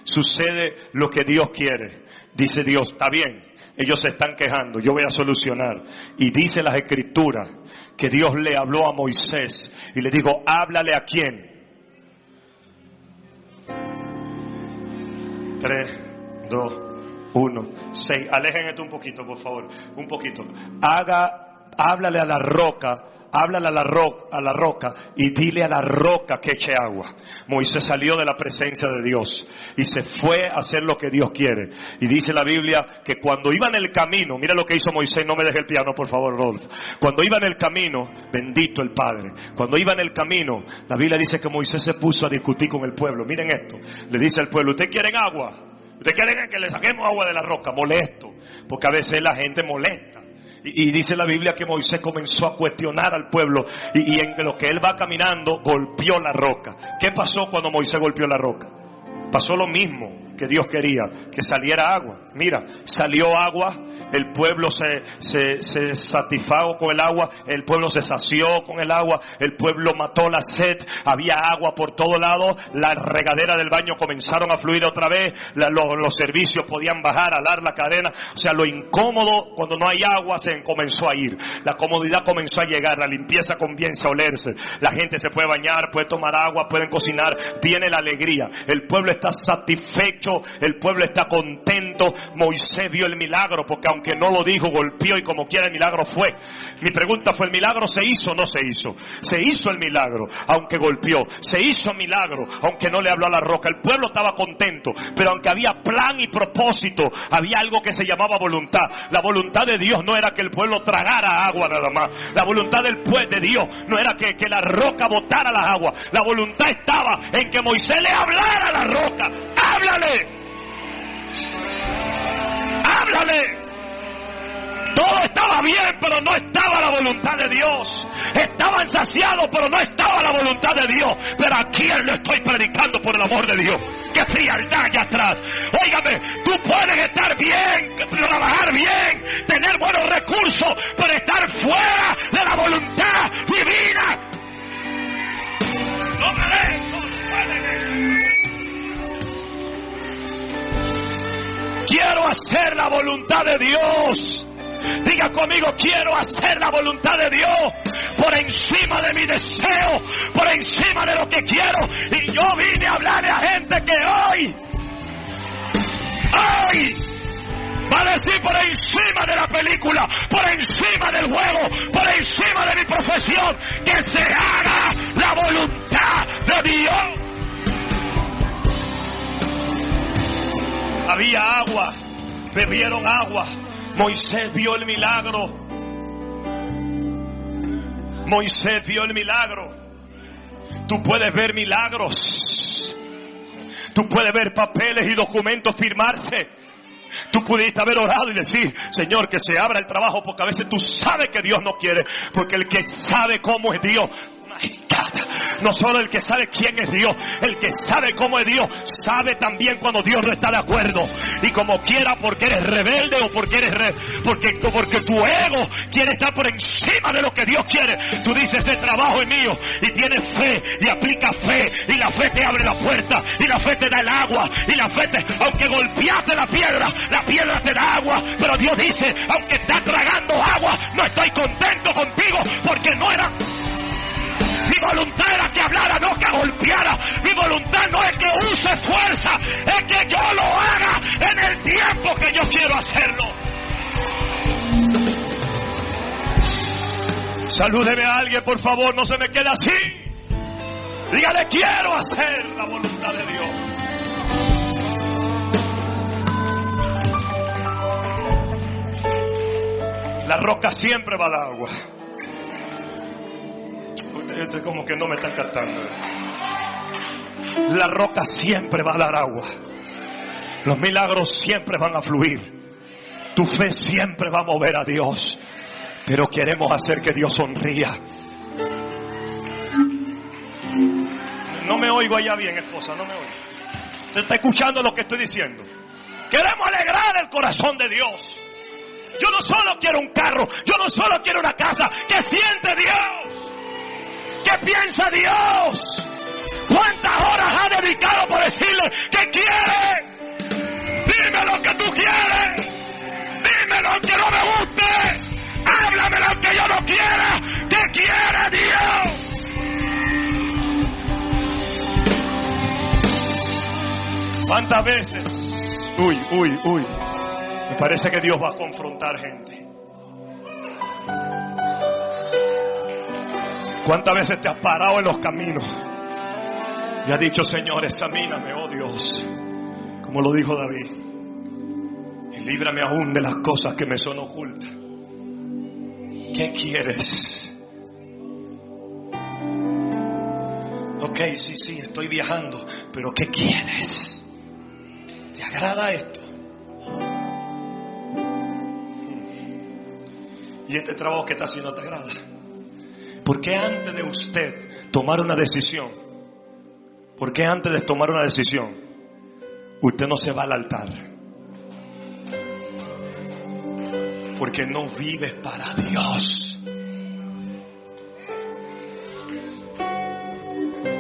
sucede lo que Dios quiere. Dice Dios: está bien, ellos se están quejando, yo voy a solucionar. Y dice las Escrituras que Dios le habló a Moisés y le dijo: háblale ¿a quién? 3, 2, 1, 6. Alejen esto un poquito, por favor. Un poquito. Háblale a la roca. Háblale a la roca y dile a la roca que eche agua. Moisés salió de la presencia de Dios y se fue a hacer lo que Dios quiere. Y dice la Biblia que cuando iba en el camino, mira lo que hizo Moisés, no me deje el piano por favor, Rolf. Cuando iba en el camino, bendito el Padre, cuando iba en el camino, la Biblia dice que Moisés se puso a discutir con el pueblo. Miren esto, le dice al pueblo: ¿ustedes quieren agua? ¿Ustedes quieren que le saquemos agua de la roca? Molesto, porque a veces la gente molesta. Y dice la Biblia que Moisés comenzó a cuestionar al pueblo y en lo que él va caminando golpeó la roca. ¿Qué pasó cuando Moisés golpeó la roca? Pasó lo mismo que Dios quería, que saliera agua. Mira, salió agua, el pueblo se satisfagó con el agua, el pueblo se sació con el agua, el pueblo mató la sed, había agua por todo lado, las regaderas del baño comenzaron a fluir otra vez, los servicios podían bajar, alar la cadena. O sea, lo incómodo cuando no hay agua se comenzó a ir, la comodidad comenzó a llegar, la limpieza comienza a olerse, la gente se puede bañar, puede tomar agua, pueden cocinar, viene la alegría, el pueblo está satisfecho, el pueblo está contento. momento Moisés vio el milagro, porque aunque no lo dijo, golpeó y como quiera el milagro fue. Mi pregunta fue, ¿el milagro se hizo o no se hizo? Se hizo el milagro, aunque golpeó. Se hizo el milagro, aunque no le habló a la roca. El pueblo estaba contento, pero aunque había plan y propósito, había algo que se llamaba voluntad. La voluntad de Dios no era que el pueblo tragara agua nada más. La voluntad del pueblo de Dios no era que la roca botara las aguas. La voluntad estaba en que Moisés le hablara a la roca. ¡Háblale! ¡Háblale! Todo estaba bien, pero no estaba la voluntad de Dios. Estaban saciados, pero no estaba la voluntad de Dios. Pero ¿a quién le estoy predicando por el amor de Dios? ¡Qué frialdad allá atrás! Óigame, tú puedes estar bien, trabajar bien, tener buenos recursos, pero estar fuera de la voluntad divina. ¡No me des! Quiero hacer la voluntad de Dios. Diga conmigo, quiero hacer la voluntad de Dios por encima de mi deseo, por encima de lo que quiero. Y yo vine a hablarle a gente que hoy va a decir por encima de la película, por encima del juego, por encima de mi profesión, que se haga la voluntad de Dios. Había agua, bebieron agua. Moisés vio el milagro. Moisés vio el milagro. Tú puedes ver milagros. Tú puedes ver papeles y documentos firmarse. Tú pudiste haber orado y decir, Señor, que se abra el trabajo, porque a veces tú sabes que Dios no quiere, porque el que sabe cómo es Dios, no solo el que sabe quién es Dios, el que sabe cómo es Dios, sabe también cuando Dios no está de acuerdo. Y como quiera, porque eres rebelde o porque porque tu ego quiere estar por encima de lo que Dios quiere, tú dices, ese trabajo es mío, y tienes fe y aplicas fe, y la fe te abre la puerta, y la fe te da el agua, y la fe te, aunque golpeaste la piedra te da agua. Pero Dios dice, aunque estás tragando agua, no estoy contento contigo, porque no era... Mi voluntad era que hablara, no que golpeara. Mi voluntad no es que use fuerza, es que yo lo haga en el tiempo que yo quiero hacerlo. Salúdeme a alguien, por favor, no se me quede así. Dígale, quiero hacer la voluntad de Dios. La roca siempre va al agua. Esto es como que no me están captando. La roca siempre va a dar agua. Los milagros siempre van a fluir. Tu fe siempre va a mover a Dios. Pero queremos hacer que Dios sonría. No me oigo allá bien, esposa, no me oigo. ¿Usted está escuchando lo que estoy diciendo? Queremos alegrar el corazón de Dios. Yo no solo quiero un carro, yo no solo quiero una casa. ¿Qué siente Dios? ¿Qué piensa Dios? ¿Cuántas horas ha dedicado por decirle que quiere? Dime lo que tú quieres. Dime lo que no me guste. Háblame lo que yo no quiera. ¿Qué quiere Dios? ¿Cuántas veces? Uy. Me parece que Dios va a confrontar gente. ¿Cuántas veces te has parado en los caminos y has dicho, Señor, examíname, oh Dios, como lo dijo David, y líbrame aún de las cosas que me son ocultas? ¿Qué quieres? Ok, sí, estoy viajando, pero ¿qué quieres? ¿Te agrada esto? ¿Y este trabajo que está haciendo te agrada? ¿Por qué antes de usted tomar una decisión, usted no se va al altar? Porque no vives para Dios.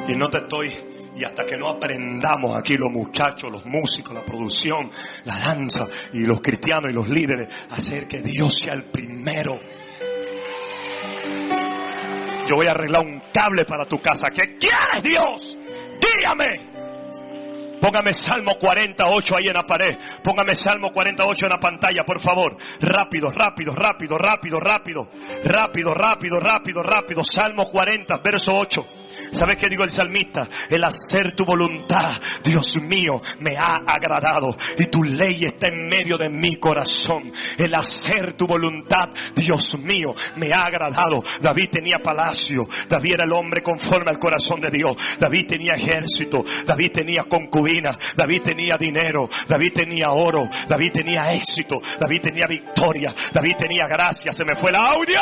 Y no te estoy, y hasta que no aprendamos aquí los muchachos, los músicos, la producción, la danza y los cristianos y los líderes, hacer que Dios sea el primero. Yo voy a arreglar un cable para tu casa. ¿Qué quieres, Dios? Dígame. Póngame Salmo 48 ahí en la pared. Póngame Salmo 48 en la pantalla, por favor. Rápido, rápido, rápido, rápido, rápido. Rápido, rápido, rápido, rápido. Salmo 40, verso 8. ¿Sabes qué digo el salmista? El hacer tu voluntad, Dios mío, me ha agradado. Y tu ley está en medio de mi corazón. El hacer tu voluntad, Dios mío, me ha agradado. David tenía palacio. David era el hombre conforme al corazón de Dios. David tenía ejército. David tenía concubinas. David tenía dinero. David tenía oro. David tenía éxito. David tenía victoria. David tenía gracia. Se me fue el audio.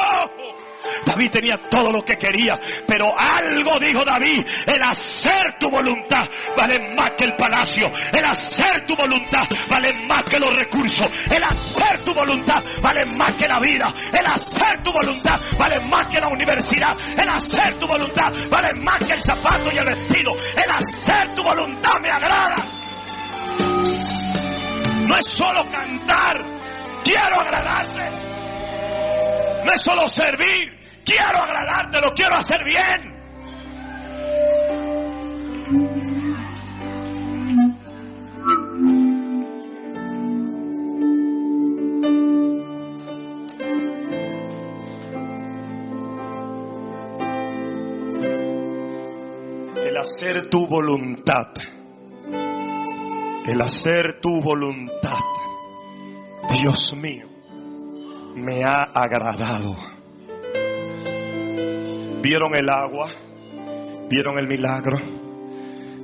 David tenía todo lo que quería, pero algo dijo David: el hacer tu voluntad vale más que el palacio, el hacer tu voluntad vale más que los recursos, el hacer tu voluntad vale más que la vida, el hacer tu voluntad vale más que la universidad, el hacer tu voluntad vale más que el zapato y el vestido, el hacer tu voluntad me agrada. No es solo cantar, quiero agradarte. No es solo servir, quiero agradarte, lo quiero hacer bien. El hacer tu voluntad, el hacer tu voluntad, Dios mío, me ha agradado. ¿Vieron el agua? ¿Vieron el milagro?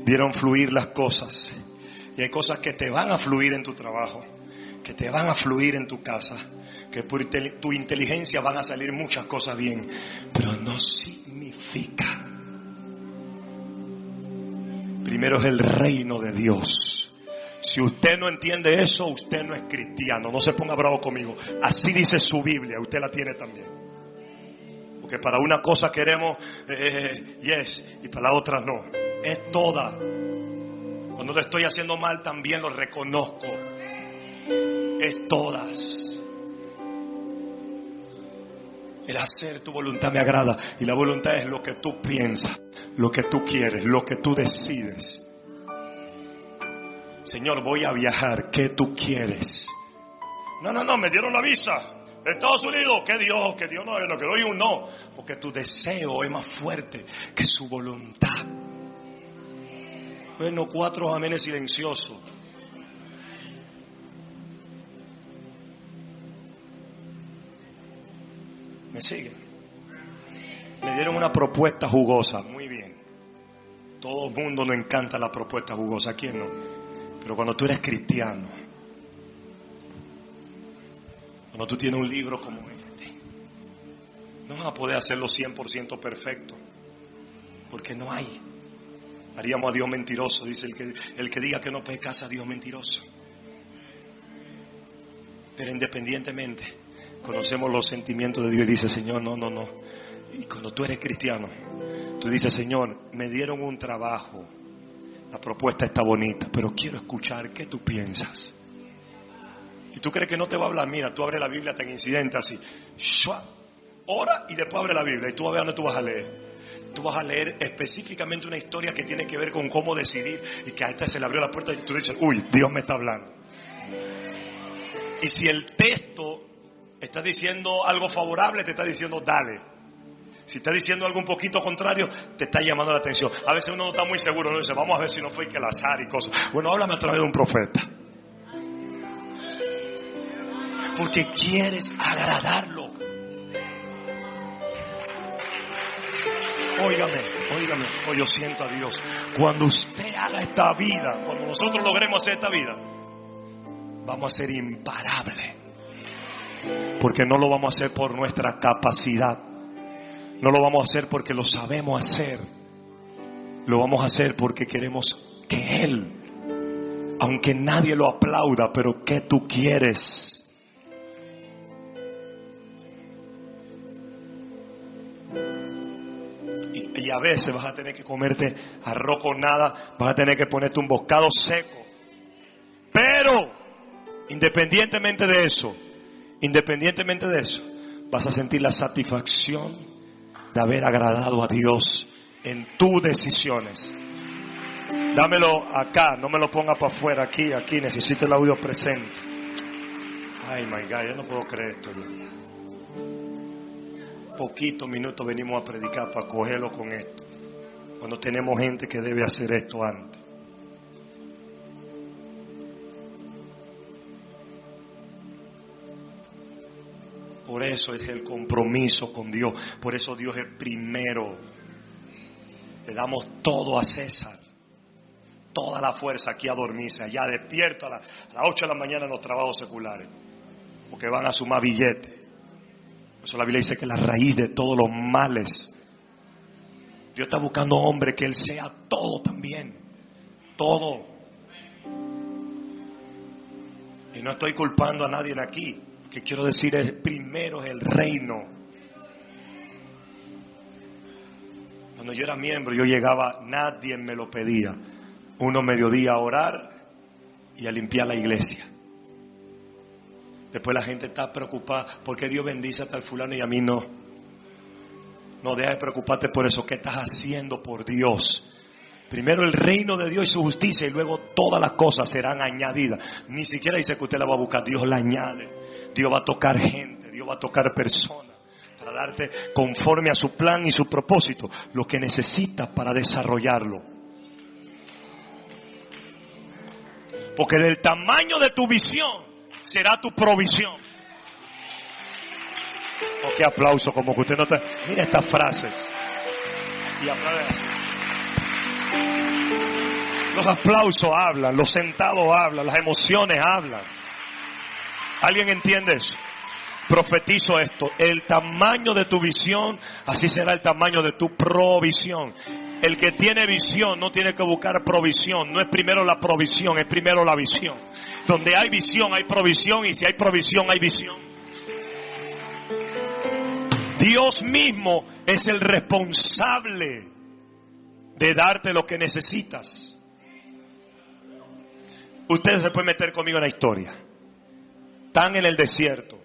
¿Vieron fluir las cosas? Y hay cosas que te van a fluir en tu trabajo, que te van a fluir en tu casa, que por tu inteligencia van a salir muchas cosas bien, pero no significa. Primero es el reino de Dios. Si usted no entiende eso, usted no es cristiano. No se ponga bravo conmigo. Así dice su Biblia, usted la tiene también. Porque para una cosa queremos yes, y para la otra no. Es toda. Cuando te estoy haciendo mal también lo reconozco. Es todas. El hacer tu voluntad me agrada. Y la voluntad es lo que tú piensas, lo que tú quieres, lo que tú decides. Señor, voy a viajar, ¿qué tú quieres? No, me dieron la visa. Estados Unidos, que Dios no, yo no quiero un no. Porque tu deseo es más fuerte que su voluntad. Bueno, 4 amenes silenciosos. ¿Me siguen? Me dieron una propuesta jugosa, muy bien. Todo el mundo nos encanta la propuesta jugosa, ¿a quién no? Pero cuando tú eres cristiano, cuando tú tienes un libro como este, no vas a poder hacerlo 100% perfecto, porque no hay. Haríamos a Dios mentiroso, dice el que diga que no peca hace a Dios mentiroso. Pero independientemente, conocemos los sentimientos de Dios y dice: Señor, no. Y cuando tú eres cristiano, tú dices: Señor, me dieron un trabajo. La propuesta está bonita, pero quiero escuchar qué tú piensas. Y tú crees que no te va a hablar. Mira, tú abres la Biblia tan incidente así. Ora y después abre la Biblia y tú vas a ver dónde tú vas a leer. Tú vas a leer específicamente una historia que tiene que ver con cómo decidir. Y que a esta se le abrió la puerta y tú dices: uy, Dios me está hablando. Y si el texto está diciendo algo favorable, te está diciendo dale. Si está diciendo algo un poquito contrario, te está llamando la atención. A veces uno no está muy seguro, uno dice: vamos a ver si no fue que el azar y cosas. Bueno, háblame a través de un profeta. Porque quieres agradarlo. Óigame, hoy yo siento a Dios. Cuando usted haga esta vida, cuando nosotros logremos hacer esta vida, vamos a ser imparables. Porque no lo vamos a hacer por nuestra capacidad. No lo vamos a hacer porque lo sabemos hacer. Lo vamos a hacer porque queremos que Él, aunque nadie lo aplauda, pero que tú quieres. Y a veces vas a tener que comerte arroz con nada, vas a tener que ponerte un bocado seco. Pero, independientemente de eso, vas a sentir la satisfacción de haber agradado a Dios en tus decisiones. Dámelo acá, no me lo ponga para afuera, aquí, necesito el audio presente. Ay, my God, yo no puedo creer esto ya. Poquitos minutos venimos a predicar para cogerlo con esto, cuando tenemos gente que debe hacer esto antes. Por eso es el compromiso con Dios, por eso Dios es primero. Le damos todo a César, toda la fuerza aquí a dormirse, allá despierto a las 8 de la mañana en los trabajos seculares, porque van a sumar billetes. Por eso la Biblia dice que la raíz de todos los males, Dios está buscando hombre que Él sea todo también, todo. Y no estoy culpando a nadie aquí, lo que quiero decir es, primero es el reino. Cuando yo era miembro, yo llegaba, nadie me lo pedía. Uno mediodía a orar y a limpiar la iglesia. Después la gente está preocupada, ¿por qué Dios bendice a tal fulano y a mí no? No, deja de preocuparte por eso. ¿Qué estás haciendo por Dios? Primero el reino de Dios y su justicia, y luego todas las cosas serán añadidas. Ni siquiera dice que usted la va a buscar, Dios la añade. Dios va a tocar gente, Dios va a tocar personas para darte conforme a su plan y su propósito lo que necesitas para desarrollarlo. Porque del tamaño de tu visión será tu provisión. Oh, qué aplauso, como que usted no está. Mira estas frases. Y aplauden así. Los aplausos hablan, los sentados hablan, las emociones hablan. ¿Alguien entiende eso? Profetizo esto. El tamaño de tu visión, así será el tamaño de tu provisión. El que tiene visión no tiene que buscar provisión. No es primero la provisión, es primero la visión. Donde hay visión hay provisión, y si hay provisión hay visión. Dios mismo es el responsable de darte lo que necesitas. Ustedes se pueden meter conmigo en la historia. Están en el desierto.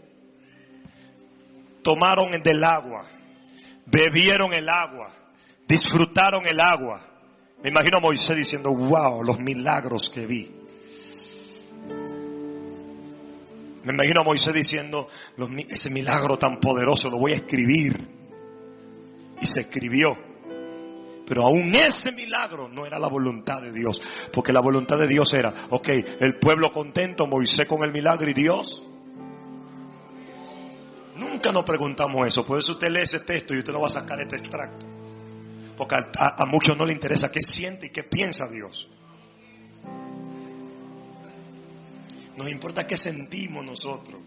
Tomaron del agua. Bebieron el agua. Disfrutaron el agua. Me imagino a Moisés diciendo, wow, los milagros que vi. Me imagino a Moisés diciendo, ese milagro tan poderoso lo voy a escribir. Y se escribió. Pero aún ese milagro no era la voluntad de Dios. Porque la voluntad de Dios era, ok, el pueblo contento, Moisés con el milagro y Dios. Nunca nos preguntamos eso. Por eso usted lee ese texto y usted no va a sacar este extracto. Porque a muchos no le interesa qué siente y qué piensa Dios. Nos importa qué sentimos nosotros.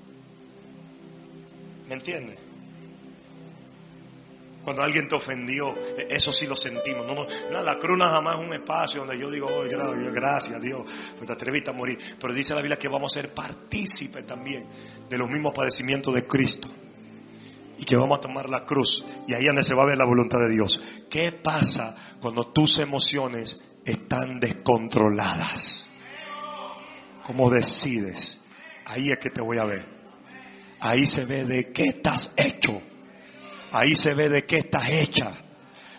¿Me entiendes? Cuando alguien te ofendió, eso sí lo sentimos. No, la cruz no jamás es un espacio donde yo digo, oh, gracias a Dios, pues te atreviste a morir. Pero dice la Biblia que vamos a ser partícipes también de los mismos padecimientos de Cristo. Y que vamos a tomar la cruz. Y ahí es donde se va a ver la voluntad de Dios. ¿Qué pasa cuando tus emociones están descontroladas? ¿Cómo decides? Ahí es que te voy a ver. Ahí se ve de qué estás hecho. Ahí se ve de qué estás hecha.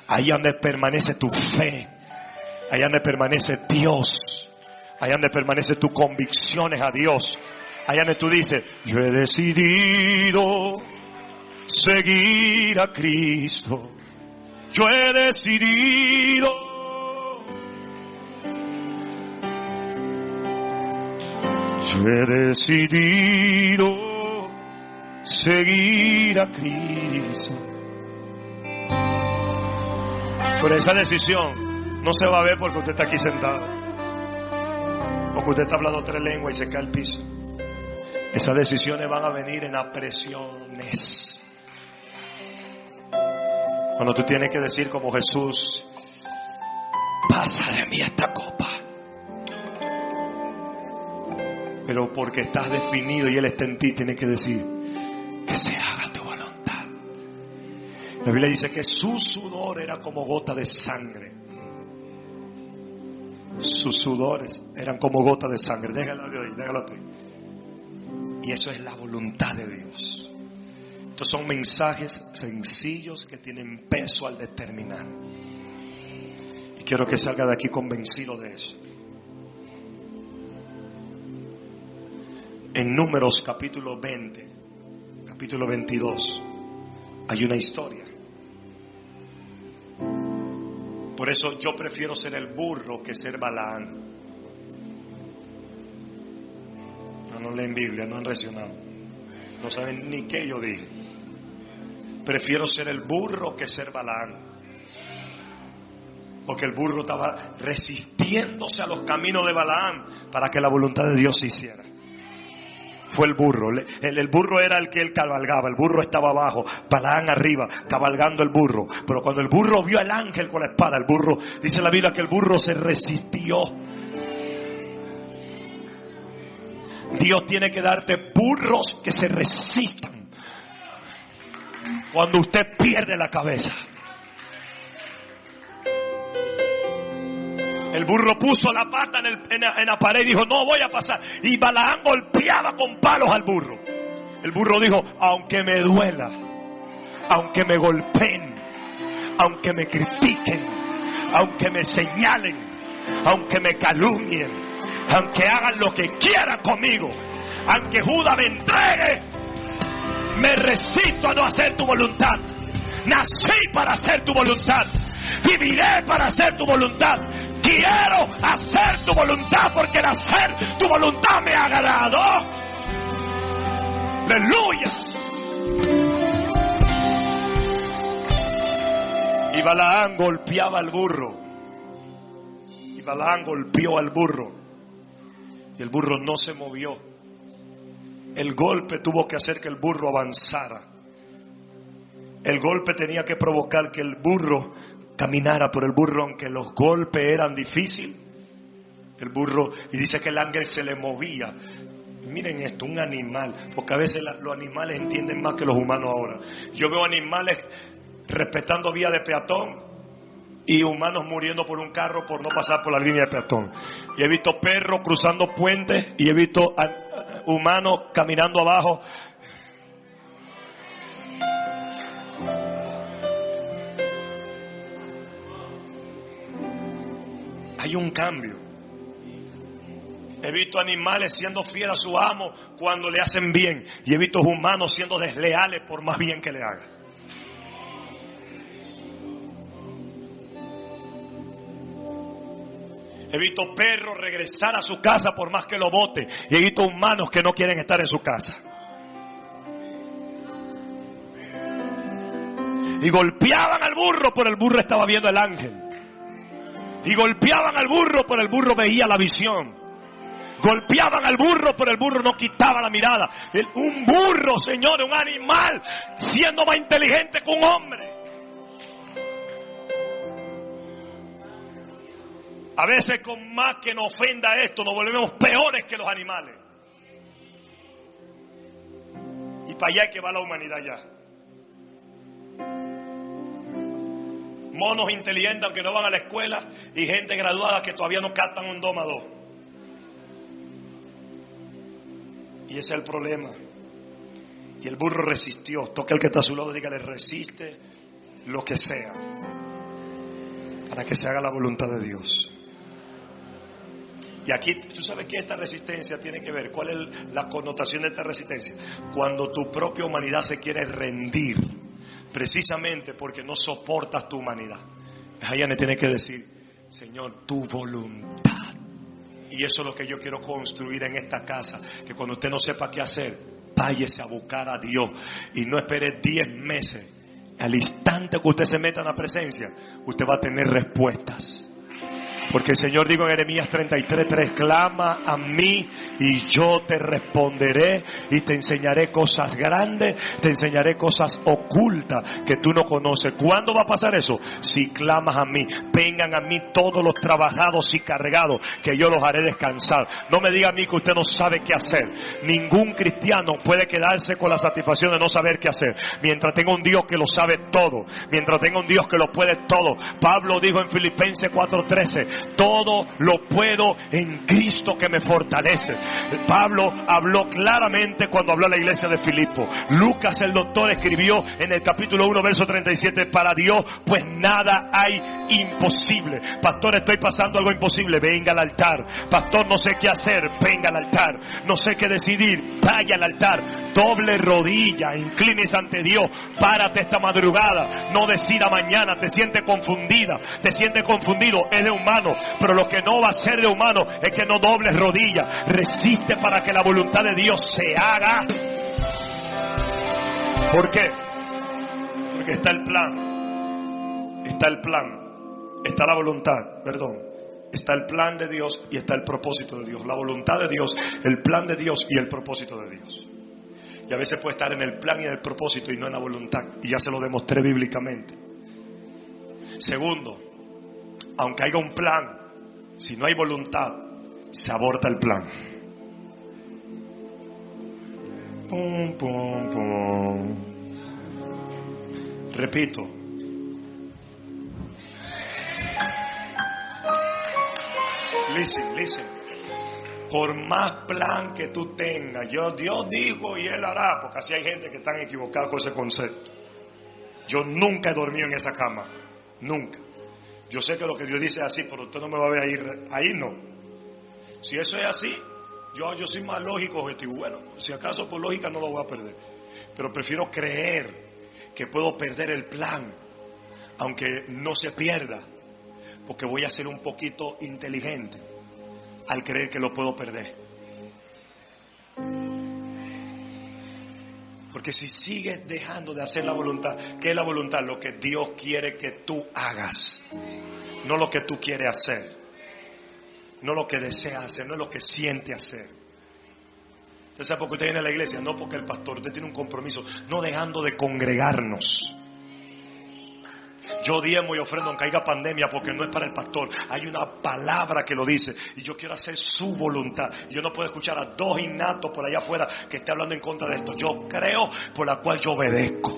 Ahí donde permanece tu fe. Ahí donde permanece Dios. Ahí donde permanece tus convicciones a Dios. Ahí donde tú dices, yo he decidido seguir a Cristo. Yo he decidido. Yo he decidido seguir a Cristo. Pero esa decisión no se va a ver porque usted está aquí sentado, porque usted está hablando 3 lenguas y se cae al piso. Esas decisiones van a venir en apresiones. Cuando tú tienes que decir como Jesús, pasa de mí esta copa. Pero porque estás definido y Él está en ti, tienes que decir, que se haga tu voluntad. La Biblia dice que su sudor era como gota de sangre. Sus sudores eran como gota de sangre. Déjalo ahí, déjalo ahí. Y eso es la voluntad de Dios. Estos son mensajes sencillos que tienen peso al determinar. Y quiero que salga de aquí convencido de eso. En Números capítulo 20, capítulo 22, hay una historia. Por eso yo prefiero ser el burro que ser Balaán. No leen Biblia, no han reaccionado. No saben ni qué yo dije. Prefiero ser el burro que ser Balaán. Porque el burro estaba resistiéndose a los caminos de Balaán para que la voluntad de Dios se hiciera. Fue el burro. El burro era el que él cabalgaba. El burro estaba abajo, Balaán arriba, cabalgando el burro. Pero cuando el burro vio al ángel con la espada, el burro, dice la Biblia que el burro se resistió. Dios tiene que darte burros que se resistan cuando usted pierde la cabeza. El burro puso la pata en la pared y dijo, no voy a pasar. Y Balaán golpeaba con palos al burro. El burro dijo, aunque me duela, aunque me golpeen, aunque me critiquen, aunque me señalen, aunque me calumnien, aunque hagan lo que quieran conmigo, aunque Judas me entregue, me resisto a no hacer tu voluntad. Nací para hacer tu voluntad. Viviré para hacer tu voluntad. Quiero hacer tu voluntad porque el hacer tu voluntad me ha agradado. Aleluya. Y Balaán golpeaba al burro. Y Balaán golpeó al burro. Y el burro no se movió. El golpe tuvo que hacer que el burro avanzara. El golpe tenía que provocar que el burro caminara. Por el burro, aunque los golpes eran difíciles, el burro, y dice que el ángel se le movía. Miren esto, un animal, porque a veces los animales entienden más que los humanos ahora. Yo veo animales respetando vía de peatón y humanos muriendo por un carro por no pasar por la línea de peatón. Y he visto perros cruzando puentes y he visto humanos caminando abajo. Hay un cambio. He visto animales siendo fieles a su amo cuando le hacen bien. Y he visto humanos siendo desleales por más bien que le hagan. He visto perros regresar a su casa por más que lo bote. Y he visto humanos que no quieren estar en su casa. Y golpeaban al burro, pero el burro estaba viendo el ángel. Y golpeaban al burro, pero el burro veía la visión. Golpeaban al burro, pero el burro no quitaba la mirada. Un burro, señores, un animal, siendo más inteligente que un hombre. A veces, con más que nos ofenda esto, nos volvemos peores que los animales. Y para allá es que va la humanidad ya. Monos inteligentes aunque no van a la escuela y gente graduada que todavía no captan un 2 más 2. Y ese es el problema. Y el burro resistió. Toca al que está a su lado, dígale, resiste lo que sea para que se haga la voluntad de Dios. Y aquí, ¿tú sabes qué esta resistencia tiene que ver? ¿Cuál es la connotación de esta resistencia? Cuando tu propia humanidad se quiere rendir, precisamente porque no soportas tu humanidad. Ahí le tienes que decir, Señor, tu voluntad. Y eso es lo que yo quiero construir en esta casa. Que cuando usted no sepa qué hacer, váyase a buscar a Dios. Y no espere 10 meses. Al instante que usted se meta en la presencia, usted va a tener respuestas. Porque el Señor dijo en Jeremías 33:3, clama a mí y yo te responderé y te enseñaré cosas grandes, te enseñaré cosas ocultas que tú no conoces. ¿Cuándo va a pasar eso? Si clamas a mí. Vengan a mí todos los trabajados y cargados, que yo los haré descansar. No me diga a mí que usted no sabe qué hacer. Ningún cristiano puede quedarse con la satisfacción de no saber qué hacer. Mientras tenga un Dios que lo sabe todo, mientras tenga un Dios que lo puede todo. Pablo dijo en Filipenses 4:13, todo lo puedo en Cristo que me fortalece. Pablo habló claramente cuando habló a la iglesia de Filipo. Lucas el doctor escribió en el capítulo 1 verso 37, para Dios pues nada hay imposible. Pastor, estoy pasando algo imposible. Venga al altar. Pastor, no sé qué hacer. Venga al altar. No sé qué decidir. Vaya al altar. Doble rodilla. Inclínese ante Dios. Párate esta madrugada. No decida mañana. Te sientes confundida. Te sientes confundido. Es de humano. Pero lo que no va a ser de humano es que no dobles rodillas. Resiste para que la voluntad de Dios se haga. ¿Por qué? Porque está el plan. Está el plan. Está la voluntad. Perdón. Está el plan de Dios y está el propósito de Dios. La voluntad de Dios, el plan de Dios y el propósito de Dios. Y a veces puede estar en el plan y en el propósito y no en la voluntad. Y ya se lo demostré bíblicamente. Segundo, aunque haya un plan, si no hay voluntad, se aborta el plan. Pum, pum, pum. Repito. Listen. Por más plan que tú tengas, Dios dijo y Él hará, porque así hay gente que está equivocada con ese concepto. Yo nunca he dormido en esa cama, nunca. Yo sé que lo que Dios dice es así, pero usted no me va a ver ahí no. Si eso es así, yo soy más lógico, objetivo. Bueno, si acaso por lógica no lo voy a perder, pero prefiero creer que puedo perder el plan, aunque no se pierda, porque voy a ser un poquito inteligente al creer que lo puedo perder. Porque si sigues dejando de hacer la voluntad, ¿qué es la voluntad? Lo que Dios quiere que tú hagas, no lo que tú quieres hacer, no lo que deseas hacer, no es lo que siente hacer. ¿Usted sabe por qué usted viene a la iglesia? No porque el pastor, usted tiene un compromiso, no dejando de congregarnos. Yo diezmo y ofrendo aunque haya pandemia, porque no es para el pastor. Hay una palabra que lo dice y yo quiero hacer su voluntad. Yo no puedo escuchar a dos innatos por allá afuera que estén hablando en contra de esto. Yo creo, por la cual yo obedezco.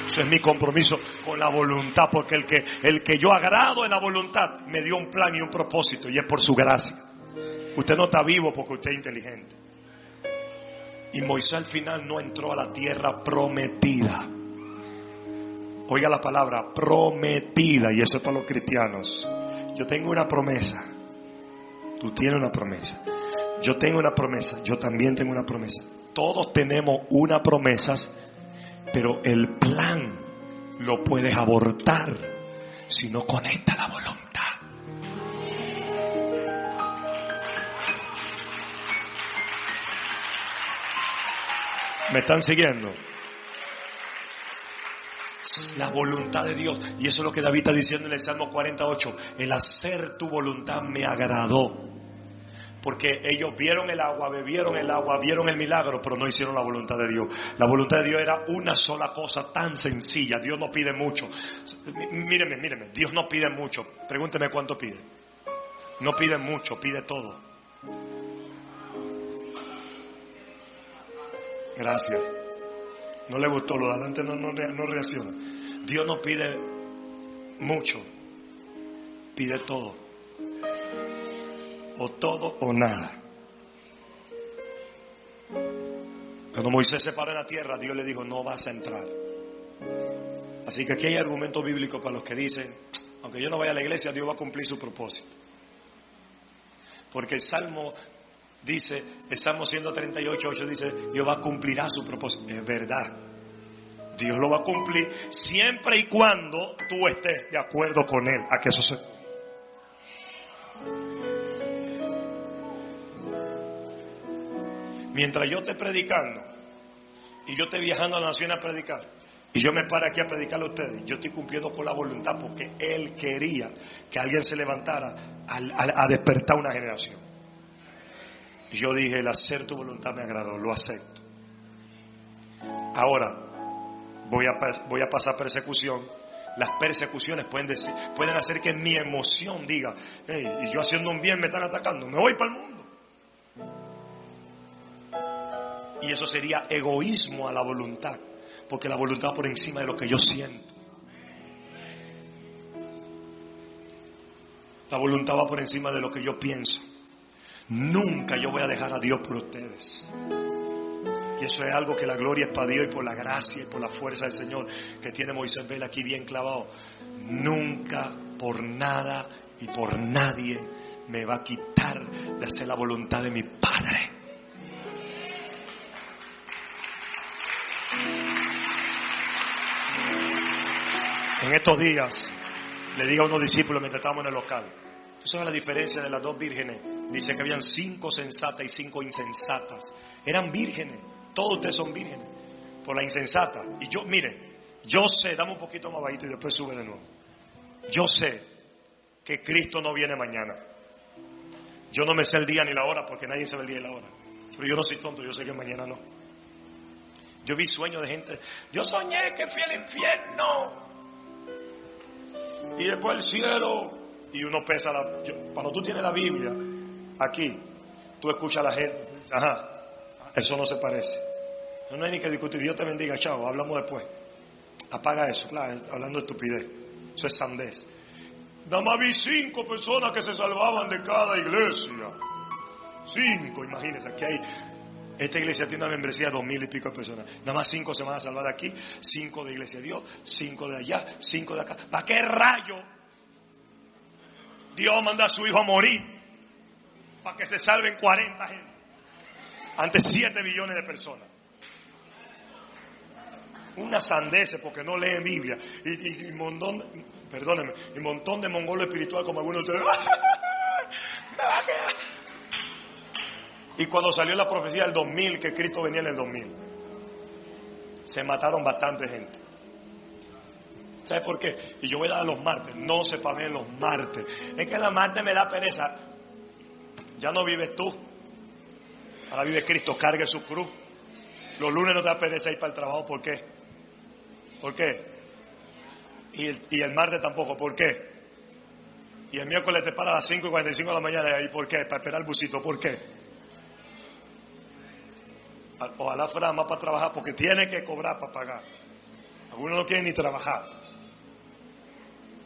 Eso es mi compromiso con la voluntad, porque el que yo agrado en la voluntad me dio un plan y un propósito, y es por su gracia. Usted no está vivo porque usted es inteligente. Y Moisés al final no entró a la tierra prometida. Oiga la palabra prometida, y eso es para los cristianos. Yo tengo una promesa. Tú tienes una promesa. Yo tengo una promesa. Yo también tengo una promesa. Todos tenemos una promesa, pero el plan lo puedes abortar si no conecta la voluntad. ¿Me están siguiendo? La voluntad de Dios. Y eso es lo que David está diciendo en el Salmo 48. El hacer tu voluntad me agradó. Porque ellos vieron el agua, bebieron el agua, vieron el milagro, pero no hicieron la voluntad de Dios. La voluntad de Dios era una sola cosa tan sencilla. Dios no pide mucho. Míreme. Dios no pide mucho. Pregúnteme cuánto pide. No pide mucho, pide todo. Gracias. No le gustó, lo de adelante no reacciona. Dios no pide mucho, pide todo. O todo o nada. Cuando Moisés se paró en la tierra, Dios le dijo, no vas a entrar. Así que aquí hay argumentos bíblicos para los que dicen, aunque yo no vaya a la iglesia, Dios va a cumplir su propósito. Porque el Salmo dice, el Salmo 138:8 dice, Jehová cumplirá su propósito. Es verdad. Dios lo va a cumplir siempre y cuando tú estés de acuerdo con Él. A que eso se... Mientras yo esté predicando y yo esté viajando a la nación a predicar y yo me pare aquí a predicarle a ustedes, yo estoy cumpliendo con la voluntad porque Él quería que alguien se levantara a despertar una generación. Y yo dije, el hacer tu voluntad me agradó, lo acepto. Ahora voy a pasar persecución. Las persecuciones pueden hacer que mi emoción diga, hey, y yo haciendo un bien me están atacando, me voy para el mundo. Y eso sería egoísmo a la voluntad, porque la voluntad por encima de lo que yo siento. La voluntad va por encima de lo que yo pienso. Nunca yo voy a dejar a Dios por ustedes. Y eso es algo que la gloria es para Dios, y por la gracia y por la fuerza del Señor que tiene Moisés Vela aquí bien clavado. Nunca, por nada y por nadie me va a quitar de hacer la voluntad de mi Padre. En estos días le digo a unos discípulos mientras estábamos en el local: ¿tú sabes la diferencia de las dos vírgenes? Dice que habían 5 sensatas y 5 insensatas. Eran vírgenes. Todos ustedes son vírgenes. Por la insensata. Y yo, miren, yo sé, dame un poquito más bajito y después sube de nuevo. Yo sé que Cristo no viene mañana. Yo no me sé el día ni la hora, porque nadie sabe el día y la hora. Pero yo no soy tonto, yo sé que mañana no. Yo vi sueños de gente. Yo soñé que fui al infierno y después al cielo. Y uno pesa cuando tú tienes la Biblia aquí, tú escuchas a la gente. Ajá, eso no se parece. No hay ni que discutir. Dios te bendiga, chao, hablamos después. Apaga eso, claro, hablando de estupidez. Eso es sandez. Nada más vi 5 personas que se salvaban de cada iglesia. 5, imagínense, aquí hay. Esta iglesia tiene una membresía de 2,000 y pico de personas. Nada más 5 se van a salvar de aquí, 5 de Iglesia de Dios, 5 de allá, 5 de acá. ¿Para qué rayo Dios manda a su hijo a morir? Para que se salven 40 gente ante 7 billones de personas. Una sandez porque no lee Biblia. Y montón, perdónenme, y montón de mongolo espiritual como algunos de ustedes. Me va a quedar. Y cuando salió la profecía del 2000, que Cristo venía en el 2000, se mataron bastante gente. ¿Sabe por qué? Y yo voy a dar los martes. No se pameen los martes. Es que los martes me da pereza. Ya no vives tú. Ahora vive Cristo. Cargue su cruz. Los lunes no te da pereza ir para el trabajo. ¿Por qué? ¿Por qué? Y el martes tampoco. ¿Por qué? Y el miércoles te para a las 5:45 de la mañana. ¿Y por qué? Para esperar el busito. ¿Por qué? Ojalá fuera más para trabajar, porque tiene que cobrar para pagar. Algunos no quieren ni trabajar,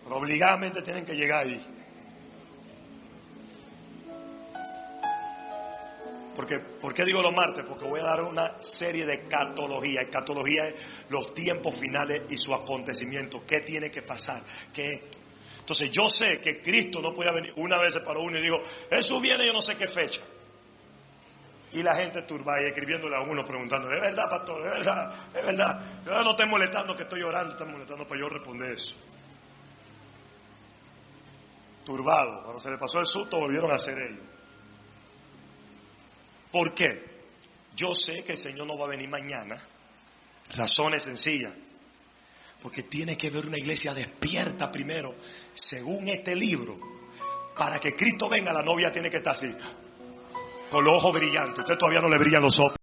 pero obligadamente tienen que llegar ahí. ¿Por qué digo los martes? Porque voy a dar una serie de escatología. Escatología es los tiempos finales y su acontecimiento. ¿Qué tiene que pasar? ¿Qué es esto? Entonces yo sé que Cristo no podía venir. Una vez se paró uno y dijo: Jesús viene yo no sé qué fecha. Y la gente turbada y escribiéndole a uno preguntando: ¿es verdad, pastor? ¿Es verdad? ¿Es verdad? Yo no estoy molestando que estoy orando, estoy molestando para yo responder eso. Turbado. Cuando se le pasó el susto, volvieron a hacer ellos. ¿Por qué? Yo sé que el Señor no va a venir mañana. Razones sencillas. Porque tiene que haber una iglesia despierta primero, según este libro. Para que Cristo venga, la novia tiene que estar así, con los ojos brillantes. Usted todavía no le brillan los ojos.